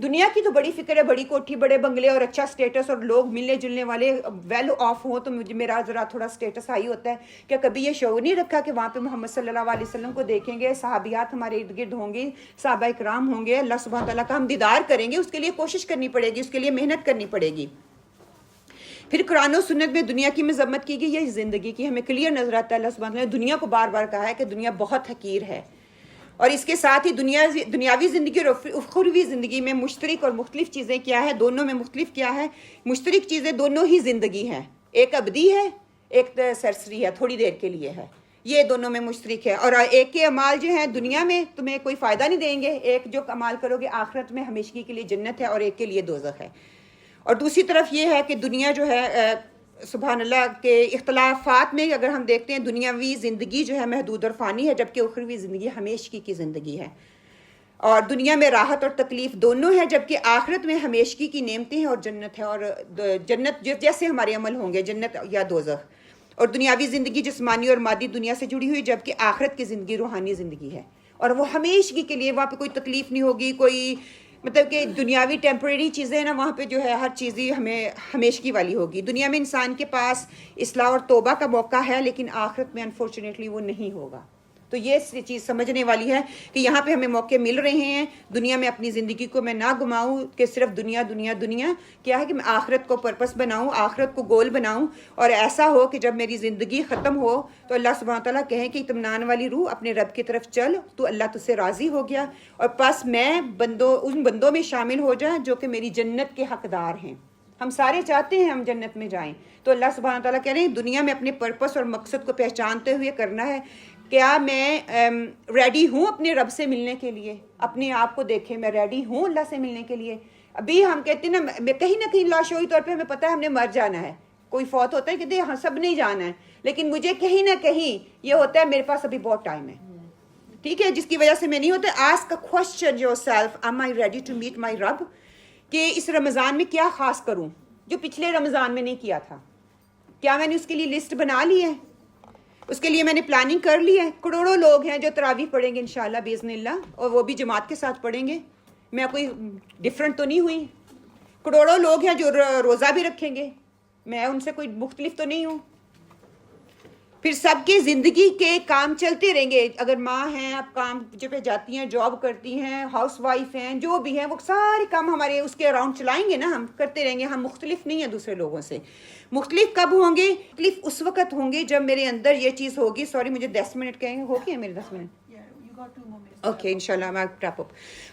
دنیا کی تو بڑی فکر ہے, بڑی کوٹھی, بڑے بنگلے اور اچھا سٹیٹس اور لوگ ملنے جلنے والے ویل آف ہوں تو میرا ذرا تھوڑا سٹیٹس ہائی ہوتا ہے. کیا کبھی یہ شعور نہیں رکھا کہ وہاں پہ محمد صلی اللہ علیہ وسلم کو دیکھیں گے, صحابیات ہمارے ارد گرد ہوں گے, صحابہ اکرام ہوں گے, اللہ سبحانہ تعالیٰ کا ہم دیدار کریں گے, اس کے لیے کوشش کرنی پڑے گی, اس کے لیے محنت کرنی پڑے گی. پھر قرآن و سنت میں دنیا کی مذمت کی گئی, یہ زندگی کی ہمیں کلیئر نظر آتا ہے. اللہ سبحانہ تعالیٰ نے دنیا کو بار بار کہا ہے کہ دنیا بہت حقیر ہے, اور اس کے ساتھ ہی دنیاوی زندگی اور اخروی زندگی میں مشترک اور مختلف چیزیں کیا ہے, دونوں میں مختلف کیا ہے, مشترک چیزیں دونوں ہی زندگی ہیں, ایک ابدی ہے ایک سرسری ہے, تھوڑی دیر کے لیے ہے, یہ دونوں میں مشترک ہے. اور ایک کے اعمال جو ہیں دنیا میں تمہیں کوئی فائدہ نہیں دیں گے, ایک جو عمال کرو گے آخرت میں ہمیشگی کے لیے جنت ہے اور ایک کے لیے دوزخ ہے. اور دوسری طرف یہ ہے کہ دنیا جو ہے سبحان اللہ کے اختلافات میں اگر ہم دیکھتے ہیں دنیاوی زندگی جو ہے محدود اور فانی ہے, جبکہ اخروی زندگی ہمیشگی کی زندگی ہے. اور دنیا میں راحت اور تکلیف دونوں ہے, جبکہ آخرت میں ہمیشگی کی نعمتیں ہیں اور جنت ہے, اور جنت جیسے ہمارے عمل ہوں گے, جنت یا دوزخ. اور دنیاوی زندگی جسمانی اور مادی دنیا سے جڑی ہوئی, جبکہ آخرت کی زندگی روحانی زندگی ہے, اور وہ ہمیشگی کے لیے, وہاں پہ کوئی تکلیف نہیں ہوگی, کوئی مطلب کہ دنیاوی ٹیمپریری چیزیں ہیں نا, وہاں پہ جو ہے ہر چیز ہی ہمیں ہمیشگی والی ہوگی. دنیا میں انسان کے پاس اصلاح اور توبہ کا موقع ہے, لیکن آخرت میں انفارچونیٹلی وہ نہیں ہوگا. تو یہ چیز سمجھنے والی ہے کہ یہاں پہ ہمیں موقع مل رہے ہیں دنیا میں اپنی زندگی کو میں نہ گماؤں کہ صرف دنیا دنیا دنیا, کیا ہے کہ میں آخرت کو پرپس بناؤں, آخرت کو گول بناؤں, اور ایسا ہو کہ جب میری زندگی ختم ہو تو اللہ سبحانہ تعالیٰ کہیں کہ اطمینان والی روح اپنے رب کی طرف چل, تو اللہ تجھ سے راضی ہو گیا, اور پس میں ان بندوں میں شامل ہو جائیں جو کہ میری جنت کے حقدار ہیں. ہم سارے چاہتے ہیں ہم جنت میں جائیں, تو اللہ سبحانہ تعالیٰ کہہ رہے ہیں دنیا میں اپنے پرپس اور مقصد کو پہچانتے ہوئے کرنا ہے. کیا میں ریڈی ہوں اپنے رب سے ملنے کے لیے؟ اپنے آپ کو دیکھیں, میں ریڈی ہوں اللہ سے ملنے کے لیے. ابھی ہم کہتے ہیں نا کہیں نہ کہیں لاشعوری طور پہ ہمیں پتہ ہے ہم نے مر جانا ہے, کوئی فوت ہوتا ہے کہتے ہیں ہاں سب نہیں جانا ہے, لیکن مجھے کہیں نہ کہیں یہ ہوتا ہے میرے پاس ابھی بہت ٹائم ہے, ٹھیک ہے, جس کی وجہ سے میں نہیں ہوتا. Ask a question your self, am I ready to meet my رب, کہ اس رمضان میں کیا خاص کروں جو پچھلے رمضان میں نہیں کیا تھا. کیا میں نے اس کے لیے لسٹ بنا لی ہے, اس کے لیے میں نے پلاننگ کر لی ہے. کروڑوں لوگ ہیں جو تراویح پڑھیں گے انشاءاللہ باذن اللہ, اور وہ بھی جماعت کے ساتھ پڑھیں گے. میں کوئی ڈفرینٹ تو نہیں ہوئی. کروڑوں لوگ ہیں جو روزہ بھی رکھیں گے, میں ان سے کوئی مختلف تو نہیں ہوں. پھر سب کی زندگی کے کام چلتے رہیں گے. اگر ماں ہیں آپ کام پہ جاتی ہیں, جاب کرتی ہیں, ہاؤس وائف ہیں, جو بھی ہیں, وہ سارے کام ہمارے اس کے اراؤنڈ چلائیں گے نا, ہم کرتے رہیں گے. ہم مختلف نہیں ہیں دوسرے لوگوں سے. مختلف کب ہوں گے؟ مختلف اس وقت ہوں گے جب میرے اندر یہ چیز ہوگی. سوری مجھے 10 منٹ کہیں ہو گئے میرے 10 منٹ. اوکے انشاءاللہ میں ٹریپ اپ.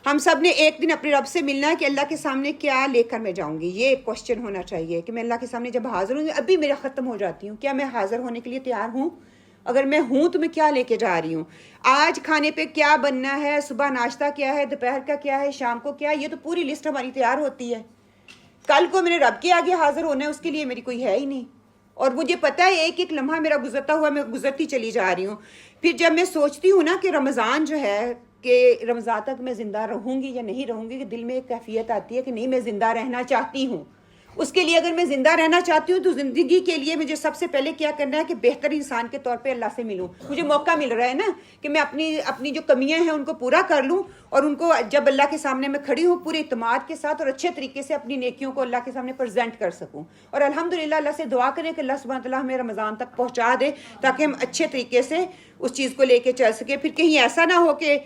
ہم سب نے ایک دن اپنے رب سے ملنا ہے کہ اللہ کے سامنے کیا لے کر میں جاؤں گی. یہ ایک کوشچن ہونا چاہیے کہ میں اللہ کے سامنے جب حاضر ہوں, ابھی میرا ختم ہو جاتی ہوں, کیا میں حاضر ہونے کے لیے تیار ہوں؟ اگر میں ہوں تو میں کیا لے کے جا رہی ہوں؟ آج کھانے پہ کیا بننا ہے, صبح ناشتہ کیا ہے, دوپہر کا کیا ہے, شام کو کیا ہے, یہ تو پوری لسٹ ہماری تیار ہوتی ہے. کل کو میرے رب کے آگے حاضر ہونا ہے, اس کے لیے میری کوئی ہے ہی نہیں. اور مجھے پتہ ہے ایک ایک لمحہ میرا گزرتا ہوا میں گزرتی چلی جا رہی ہوں. پھر جب میں سوچتی ہوں نا کہ رمضان جو ہے کہ رمضان تک میں زندہ رہوں گی یا نہیں رہوں گی, کہ دل میں ایک کیفیت آتی ہے کہ نہیں میں زندہ رہنا چاہتی ہوں. اس کے لیے اگر میں زندہ رہنا چاہتی ہوں تو زندگی کے لیے مجھے سب سے پہلے کیا کرنا ہے کہ بہتر انسان کے طور پہ اللہ سے ملوں. مجھے موقع مل رہا ہے نا کہ میں اپنی جو کمیاں ہیں ان کو پورا کر لوں, اور ان کو جب اللہ کے سامنے میں کھڑی ہوں پورے اعتماد کے ساتھ اور اچھے طریقے سے اپنی نیکیوں کو اللہ کے سامنے پریزنٹ کر سکوں. اور الحمدللہ اللہ سے دعا کریں کہ اللہ سبحانہ تعالیٰ ہمیں رمضان تک پہنچا دے تاکہ ہم اچھے طریقے سے اس چیز کو لے کے چل سکیں. پھر کہیں ایسا نہ ہو کہ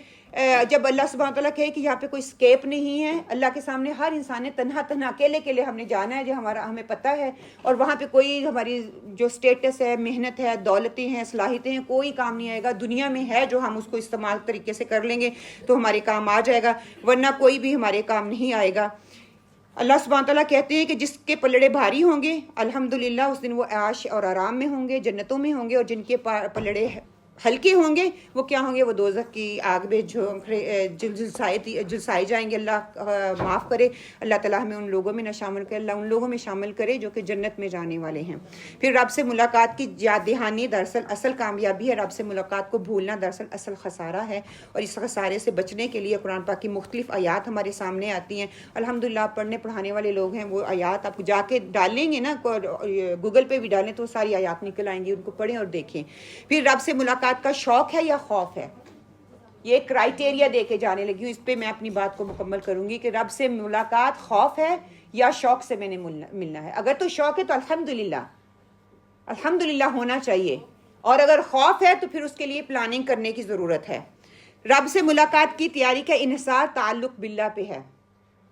جب اللہ سبحانہ تعالیٰ کہے کہ یہاں پہ کوئی اسکیپ نہیں ہے, اللہ کے سامنے ہر انسان نے تنہا اکیلے ہم نے جانا ہے, جو ہمیں پتہ ہے, اور وہاں پہ کوئی ہماری جو اسٹیٹس ہے, محنت ہے, دولتیں ہیں, صلاحیتیں ہیں, کوئی کام نہیں آئے گا. دنیا میں ہے جو ہم اس کو استعمال طریقے سے کر لیں گے تو ہمارے کام آ جائے گا, ورنہ کوئی بھی ہمارے کام نہیں آئے گا. اللہ سبحانہ تعالیٰ کہتے ہیں کہ جس کے پلڑے بھاری ہوں گے الحمدللہ اس دن وہ عیش اور آرام میں ہوں گے, جنتوں میں ہوں گے, اور جن کے پلڑے ہلکے ہوں گے وہ کیا ہوں گے, وہ دوزخ کی آگ میں جلسائے جائیں گے. اللہ معاف کرے, اللہ تعالیٰ ہمیں ان لوگوں میں نہ شامل کرے, اللہ ان لوگوں میں شامل کرے جو کہ جنت میں جانے والے ہیں. پھر رب سے ملاقات کی یاد دہانی دراصل اصل کامیابی ہے. رب سے ملاقات کو بھولنا دراصل اصل خسارہ ہے, اور اس خسارے سے بچنے کے لیے قرآن پاک کی مختلف آیات ہمارے سامنے آتی ہیں. الحمدللہ پڑھنے پڑھانے والے لوگ ہیں, وہ آیات آپ جا کے ڈالیں گے نا, گوگل پہ بھی ڈالیں تو ساری آیات نکل آئیں گی, ان کو پڑھیں اور دیکھیں. پھر رب سے ملاقات کا شوق ہے یا خوف ہے؟ یہ کرائٹیریا دے کے جانے لگی ہوں. اس پہ میں اپنی بات کو مکمل کروں گی کہ رب سے ملاقات خوف ہے یا شوق سے میں نے ملنا ہے. اگر تو شوق ہے تو الحمدللہ ہونا چاہیے, اور اگر خوف ہے تو پھر اس کے لیے پلاننگ کرنے کی ضرورت ہے. رب سے ملاقات کی تیاری کا انحصار تعلق باللہ پہ ہے.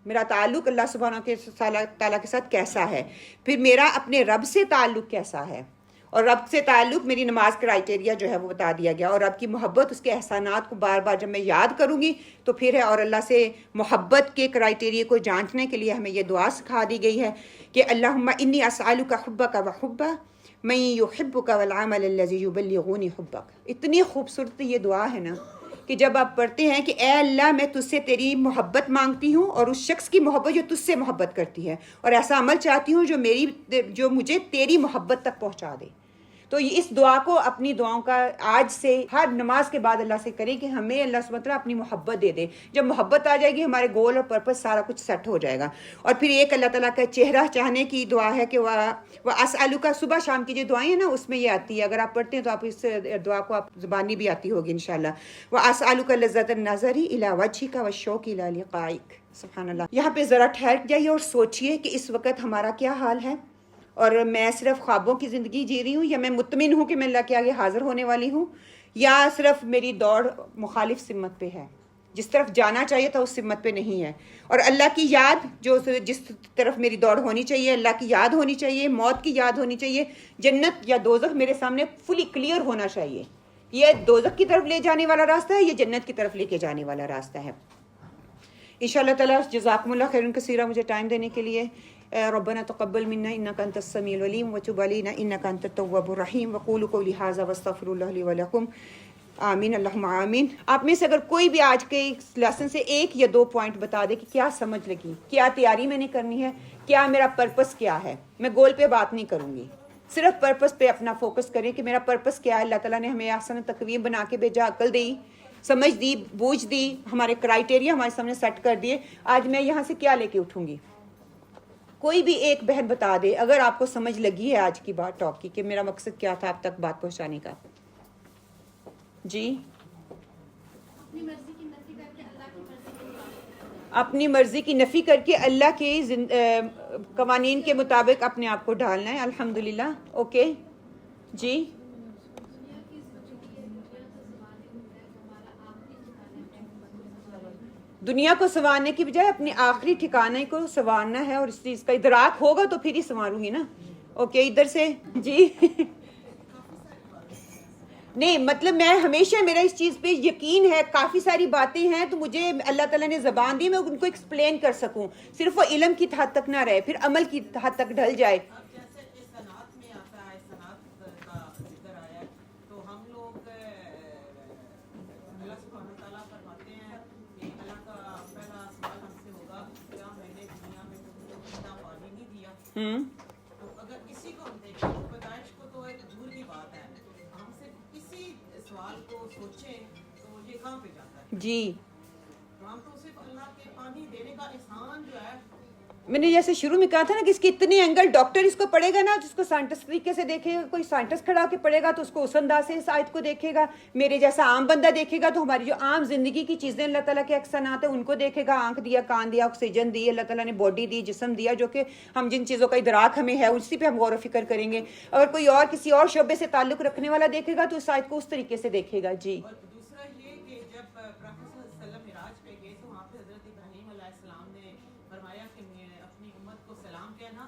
میرا تعلق اللہ سبحانہ تعالیٰ کے ساتھ کیسا ہے, پھر میرا اپنے رب سے تعلق کیسا ہے, اور رب سے تعلق میری نماز کرائٹیریا جو ہے وہ بتا دیا گیا, اور رب کی محبت اس کے احسانات کو بار بار جب میں یاد کروں گی تو پھر ہے. اور اللہ سے محبت کے کرائٹیریا کو جانچنے کے لیے ہمیں یہ دعا سکھا دی گئی ہے کہ اللہم انی اسألک حبک وحب من یحبک والعمل الذی یبلغنی حبک. اتنی خوبصورت یہ دعا ہے نا کہ جب آپ پڑھتے ہیں کہ اے اللہ میں تجھ سے تیری محبت مانگتی ہوں اور اس شخص کی محبت جو تجھ سے محبت کرتی ہے, اور ایسا عمل چاہتی ہوں جو مجھے تیری محبت تک پہنچا دے. تو اس دعا کو اپنی دعاؤں کا آج سے ہر نماز کے بعد اللہ سے کریں کہ ہمیں اللہ سبحانہ وتعالیٰ اپنی محبت دے دے. جب محبت آ جائے گی ہمارے گول اور پرپس سارا کچھ سیٹ ہو جائے گا. اور پھر ایک اللہ تعالیٰ کا چہرہ چاہنے کی دعا ہے کہ وہ اسألک, صبح شام کی جو دعائیں ہیں نا اس میں یہ آتی ہے, اگر آپ پڑھتے ہیں تو آپ اس دعا کو آپ زبانی بھی آتی ہوگی انشاءاللہ. واسألک لذۃ النظر الی وجہک والشوق الی لقائک. سبحان اللہ. یہاں پہ ذرا ٹھہر جائیے اور سوچئے کہ اس وقت ہمارا کیا حال ہے, اور میں صرف خوابوں کی زندگی جی رہی ہوں, یا میں مطمئن ہوں کہ میں اللہ کے آگے حاضر ہونے والی ہوں, یا صرف میری دوڑ مخالف سمت پہ ہے, جس طرف جانا چاہیے تھا اس سمت پہ نہیں ہے. اور اللہ کی یاد جس طرف میری دوڑ ہونی چاہیے, اللہ کی یاد ہونی چاہیے, موت کی یاد ہونی چاہیے, جنت یا دوزخ میرے سامنے فلی کلیئر ہونا چاہیے. یہ دوزخ کی طرف لے جانے والا راستہ ہے, یہ جنت کی طرف لے کے جانے والا راستہ ہے. انشاءاللہ تعالیٰ. جزاکم اللہ خیرا کثیرا مجھے ٹائم دینے کے لیے. ربنا تقبل منا انك انت السميع العليم وتب علينا انك انت التواب الرحيم وقولوا قولي هذا واستغفر الله لي ولكم. آمین اللہم آمین. آپ میں سے اگر کوئی بھی آج کے لیسن سے ایک یا دو پوائنٹ بتا دے کہ کیا سمجھ لگی, کیا تیاری میں نے کرنی ہے, کیا میرا پرپس کیا ہے. میں گول پہ بات نہیں کروں گی, صرف پرپس پہ اپنا فوکس کریں کہ میرا پرپس کیا ہے. اللہ تعالیٰ نے ہمیں احسن تقویم بنا کے بھیجا, عقل دی, سمجھ دی, بوجھ دی, ہمارے کرائٹیریا ہمارے سامنے سیٹ کر دیے. آج میں یہاں سے کیا لے کے اٹھوں گی؟ کوئی بھی ایک بہن بتا دے اگر آپ کو سمجھ لگی ہے آج کی بات ٹاک کی کہ میرا مقصد کیا تھا آپ تک بات پہنچانے کا. جی. اپنی مرضی کی نفی کر کے اللہ کے قوانین کے مطابق اپنے آپ کو ڈھالنا ہے. الحمدللہ. اوکے جی. دنیا کو سنوارنے کی بجائے اپنے آخری ٹھکانے کو سنوارنا ہے, اور اس چیز کا ادراک ہوگا تو پھر ہی سنواروں گی نا. اوکے ادھر سے. جی. نہیں مطلب میں ہمیشہ میرا اس چیز پہ یقین ہے, کافی ساری باتیں ہیں تو مجھے اللہ تعالیٰ نے زبان دی میں ان کو ایکسپلین کر سکوں, صرف وہ علم کی حد تک نہ رہے, پھر عمل کی حد تک ڈھل جائے. اگر کسی کو ہم دیکھیں تو پیدائش کو تو ایک دور کی بات ہے, ہم سے کسی سوال کو سوچیں تو یہ کہاں پہ جاتا ہے. جی. ہم تو صرف اللہ کے پانی دینے کا احسان جو ہے, میں نے جیسے شروع میں کہا تھا نا کہ اس کے اتنے اینگل, ڈاکٹر اس کو پڑھے گا نا جس کو سائنٹسٹ طریقے سے دیکھے گا, کوئی سائنٹسٹ کھڑا کے پڑھے گا تو اس کو اس انداز سے اس آیت کو دیکھے گا, میرے جیسا عام بندہ دیکھے گا تو ہماری جو عام زندگی کی چیزیں اللہ تعالیٰ کے احسانات ہیں ان کو دیکھے گا. آنکھ دیا, کان دیا, آکسیجن دی, اللہ تعالیٰ نے باڈی دی, جسم دیا, جو کہ ہم جن چیزوں کا ادراک ہمیں ہے اسی پہ ہم غور و فکر کریں گے. اگر کوئی اور کسی اور شعبے سے تعلق رکھنے والا دیکھے گا تو اس آیت کو اس طریقے سے دیکھے گا. جی. اور دوسرا یہ کہ جب پروفیسر صلی اللہ علیہ وسلم معراج پہ گئے تو وہاں پہ حضرت ابراہیم علیہ السلام نے فرمایا کہ اپنی امت کو سلام کہنا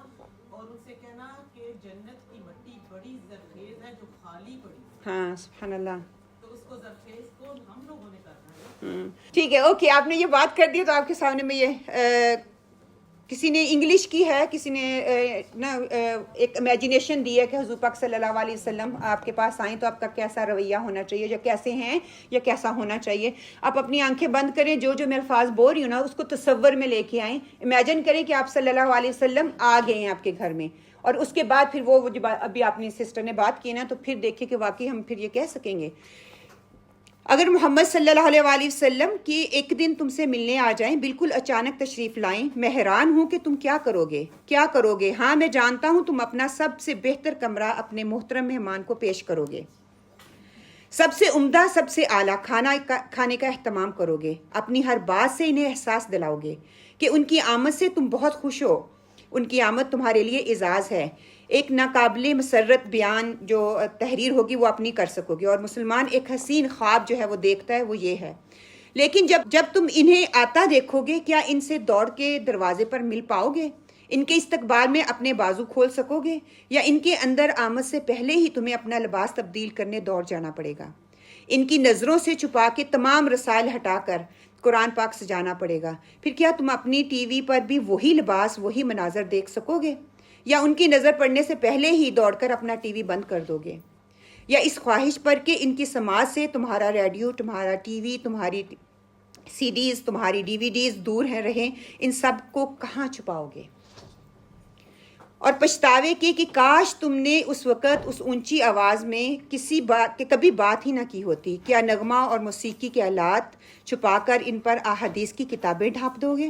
اور ان سے کہنا کہ جنت کی مٹی بڑی زرخیز ہے جو خالی پڑی. ہاں سبحان اللہ. تو اس کو زرخیز کو ہم لوگوں نے کرنا ہے. ٹھیک ہے. اوکے آپ نے یہ بات کر دی تو آپ کے سامنے میں یہ کسی نے انگلش کی ہے, کسی نے نا ایک امیجنیشن دی ہے کہ حضور پاک صلی اللہ علیہ وسلم آپ کے پاس آئیں تو آپ کا کیسا رویہ ہونا چاہیے, یا کیسے ہیں یا کیسا ہونا چاہیے. آپ اپنی آنکھیں بند کریں, جو میں الفاظ بول رہی ہوں نا اس کو تصور میں لے کے آئیں. امیجن کریں کہ آپ صلی اللہ علیہ وسلم آ گئے ہیں آپ کے گھر میں, اور اس کے بعد پھر وہ جو ابھی آپ نے سسٹر نے بات کی نا تو پھر دیکھیں کہ واقعی ہم پھر یہ کہہ سکیں گے اگر محمد صلی اللہ علیہ وسلم کی ایک دن تم سے ملنے آ جائیں, بالکل اچانک تشریف لائیں, میں حیران ہوں کہ تم کیا کرو گے. ہاں میں جانتا ہوں تم اپنا سب سے بہتر کمرہ اپنے محترم مہمان کو پیش کرو گے. سب سے عمدہ سب سے اعلیٰ کھانے کا اہتمام کرو گے، اپنی ہر بات سے انہیں احساس دلاؤ گے کہ ان کی آمد سے تم بہت خوش ہو، ان کی آمد تمہارے لیے اعزاز ہے، ایک ناقابل مسرت بیان جو تحریر ہوگی وہ اپنی کر سکو گے، اور مسلمان ایک حسین خواب جو ہے وہ دیکھتا ہے وہ یہ ہے۔ لیکن جب تم انہیں آتا دیکھو گے، کیا ان سے دوڑ کے دروازے پر مل پاؤ گے؟ ان کے استقبال میں اپنے بازو کھول سکو گے، یا ان کے اندر آمد سے پہلے ہی تمہیں اپنا لباس تبدیل کرنے دوڑ جانا پڑے گا؟ ان کی نظروں سے چھپا کے تمام رسائل ہٹا کر قرآن پاک سجانا پڑے گا۔ پھر کیا تم اپنی ٹی وی پر بھی وہی لباس وہی مناظر دیکھ سکو گے، یا ان کی نظر پڑنے سے پہلے ہی دوڑ کر اپنا ٹی وی بند کر دو گے؟ یا اس خواہش پر کہ ان کی سماعت سے تمہارا ریڈیو، تمہارا ٹی وی، تمہاری سی ڈیز، تمہاری ڈی وی ڈیز دور رہیں، ان سب کو کہاں چھپاؤ گے؟ اور پچھتاوے کے کہ کاش تم نے اس وقت اس اونچی آواز میں کبھی بات ہی نہ کی ہوتی۔ کیا نغمہ اور موسیقی کے آلات چھپا کر ان پر احادیث کی کتابیں ڈھانپ دو گے؟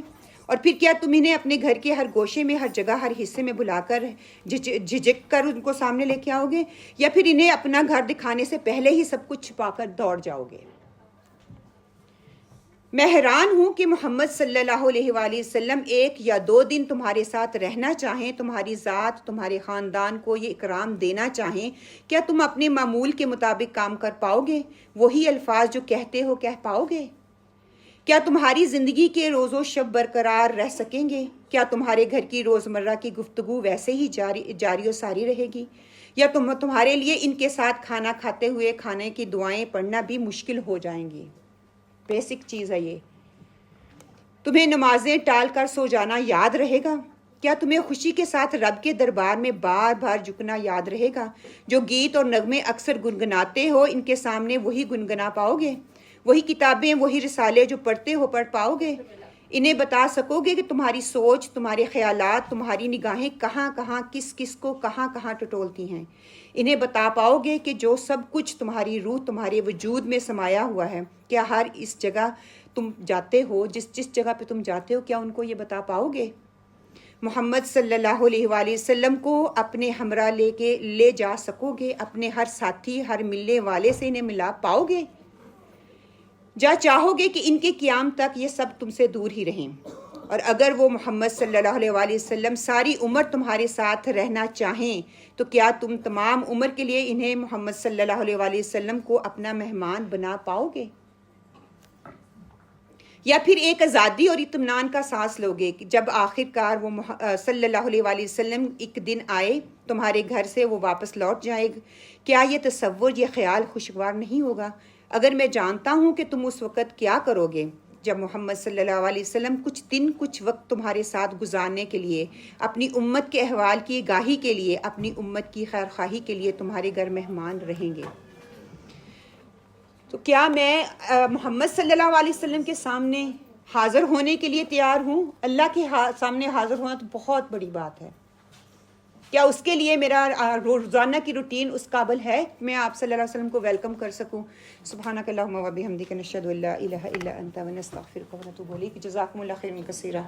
اور پھر کیا تم انہیں اپنے گھر کے ہر گوشے میں، ہر جگہ، ہر حصے میں بلا کر جھجک کر ان کو سامنے لے کے آؤ گے، یا پھر انہیں اپنا گھر دکھانے سے پہلے ہی سب کچھ چھپا کر دوڑ جاؤ گے؟ میں حیران ہوں کہ محمد صلی اللہ علیہ وآلہ وسلم 1 یا 2 دن تمہارے ساتھ رہنا چاہیں، تمہاری ذات، تمہارے خاندان کو یہ اکرام دینا چاہیں، کیا تم اپنے معمول کے مطابق کام کر پاؤ گے؟ وہی الفاظ جو کہتے ہو کہہ پاؤ گے؟ کیا تمہاری زندگی کے روز و شب برقرار رہ سکیں گے؟ کیا تمہارے گھر کی روزمرہ کی گفتگو ویسے ہی جاری و ساری رہے گی؟ یا تمہارے لیے ان کے ساتھ کھانا کھاتے ہوئے کھانے کی دعائیں پڑھنا بھی مشکل ہو جائیں گی؟ بیسک چیز ہے یہ۔ تمہیں نمازیں ٹال کر سو جانا یاد رہے گا؟ کیا تمہیں خوشی کے ساتھ رب کے دربار میں بار بار جھکنا یاد رہے گا؟ جو گیت اور نغمے اکثر گنگناتے ہو، ان کے سامنے وہی گنگنا پاؤ گے؟ وہی کتابیں، وہی رسالے جو پڑھتے ہو پڑھ پاؤ گے؟ انہیں بتا سکو گے کہ تمہاری سوچ، تمہارے خیالات، تمہاری نگاہیں کہاں کہاں، کس کس کو کہاں کہاں ٹٹولتی ہیں؟ انہیں بتا پاؤ گے کہ جو سب کچھ تمہاری روح، تمہارے وجود میں سمایا ہوا ہے، کیا ہر اس جگہ تم جاتے ہو، جس جگہ پہ تم جاتے ہو، کیا ان کو یہ بتا پاؤ گے؟ محمد صلی اللہ علیہ وآلہ وسلم کو اپنے ہمراہ لے جا سکو گے؟ اپنے ہر ساتھی، ہر ملنے والے سے انہیں ملا پاؤ گے؟ چاہو گے کہ ان کے قیام تک یہ سب تم سے دور ہی رہیں؟ اور اگر وہ محمد صلی اللہ علیہ وآلہ وسلم ساری عمر تمہارے ساتھ رہنا چاہیں تو کیا تم تمام عمر کے لیے انہیں محمد صلی اللہ علیہ وآلہ وسلم کو اپنا مہمان بنا پاؤ گے؟ یا پھر ایک آزادی اور اطمینان کا سانس لو گے کہ جب آخر کار وہ صلی اللہ علیہ وآلہ وسلم ایک دن آئے تمہارے گھر سے، وہ واپس لوٹ جائے گا؟ کیا یہ تصور، یہ خیال خوشگوار نہیں ہوگا؟ اگر میں جانتا ہوں کہ تم اس وقت کیا کرو گے جب محمد صلی اللہ علیہ وسلم کچھ دن، کچھ وقت تمہارے ساتھ گزارنے کے لیے، اپنی امت کے احوال کی گاہی کے لیے، اپنی امت کی خیر خواہی کے لیے تمہارے گھر مہمان رہیں گے، تو کیا میں محمد صلی اللہ علیہ وسلم کے سامنے حاضر ہونے کے لیے تیار ہوں؟ اللہ کے سامنے حاضر ہونا تو بہت بڑی بات ہے۔ کیا اس کے لیے میرا روزانہ کی روٹین اس قابل ہے میں آپ صلی اللہ علیہ وسلم کو ویلکم کر سکوں؟ سبحانک اللہم و بحمدک، نشہد ان لا الہ الا انت، ونستغفرک ونتوب الیک۔ جزاکم اللہ خیرا کثیرا۔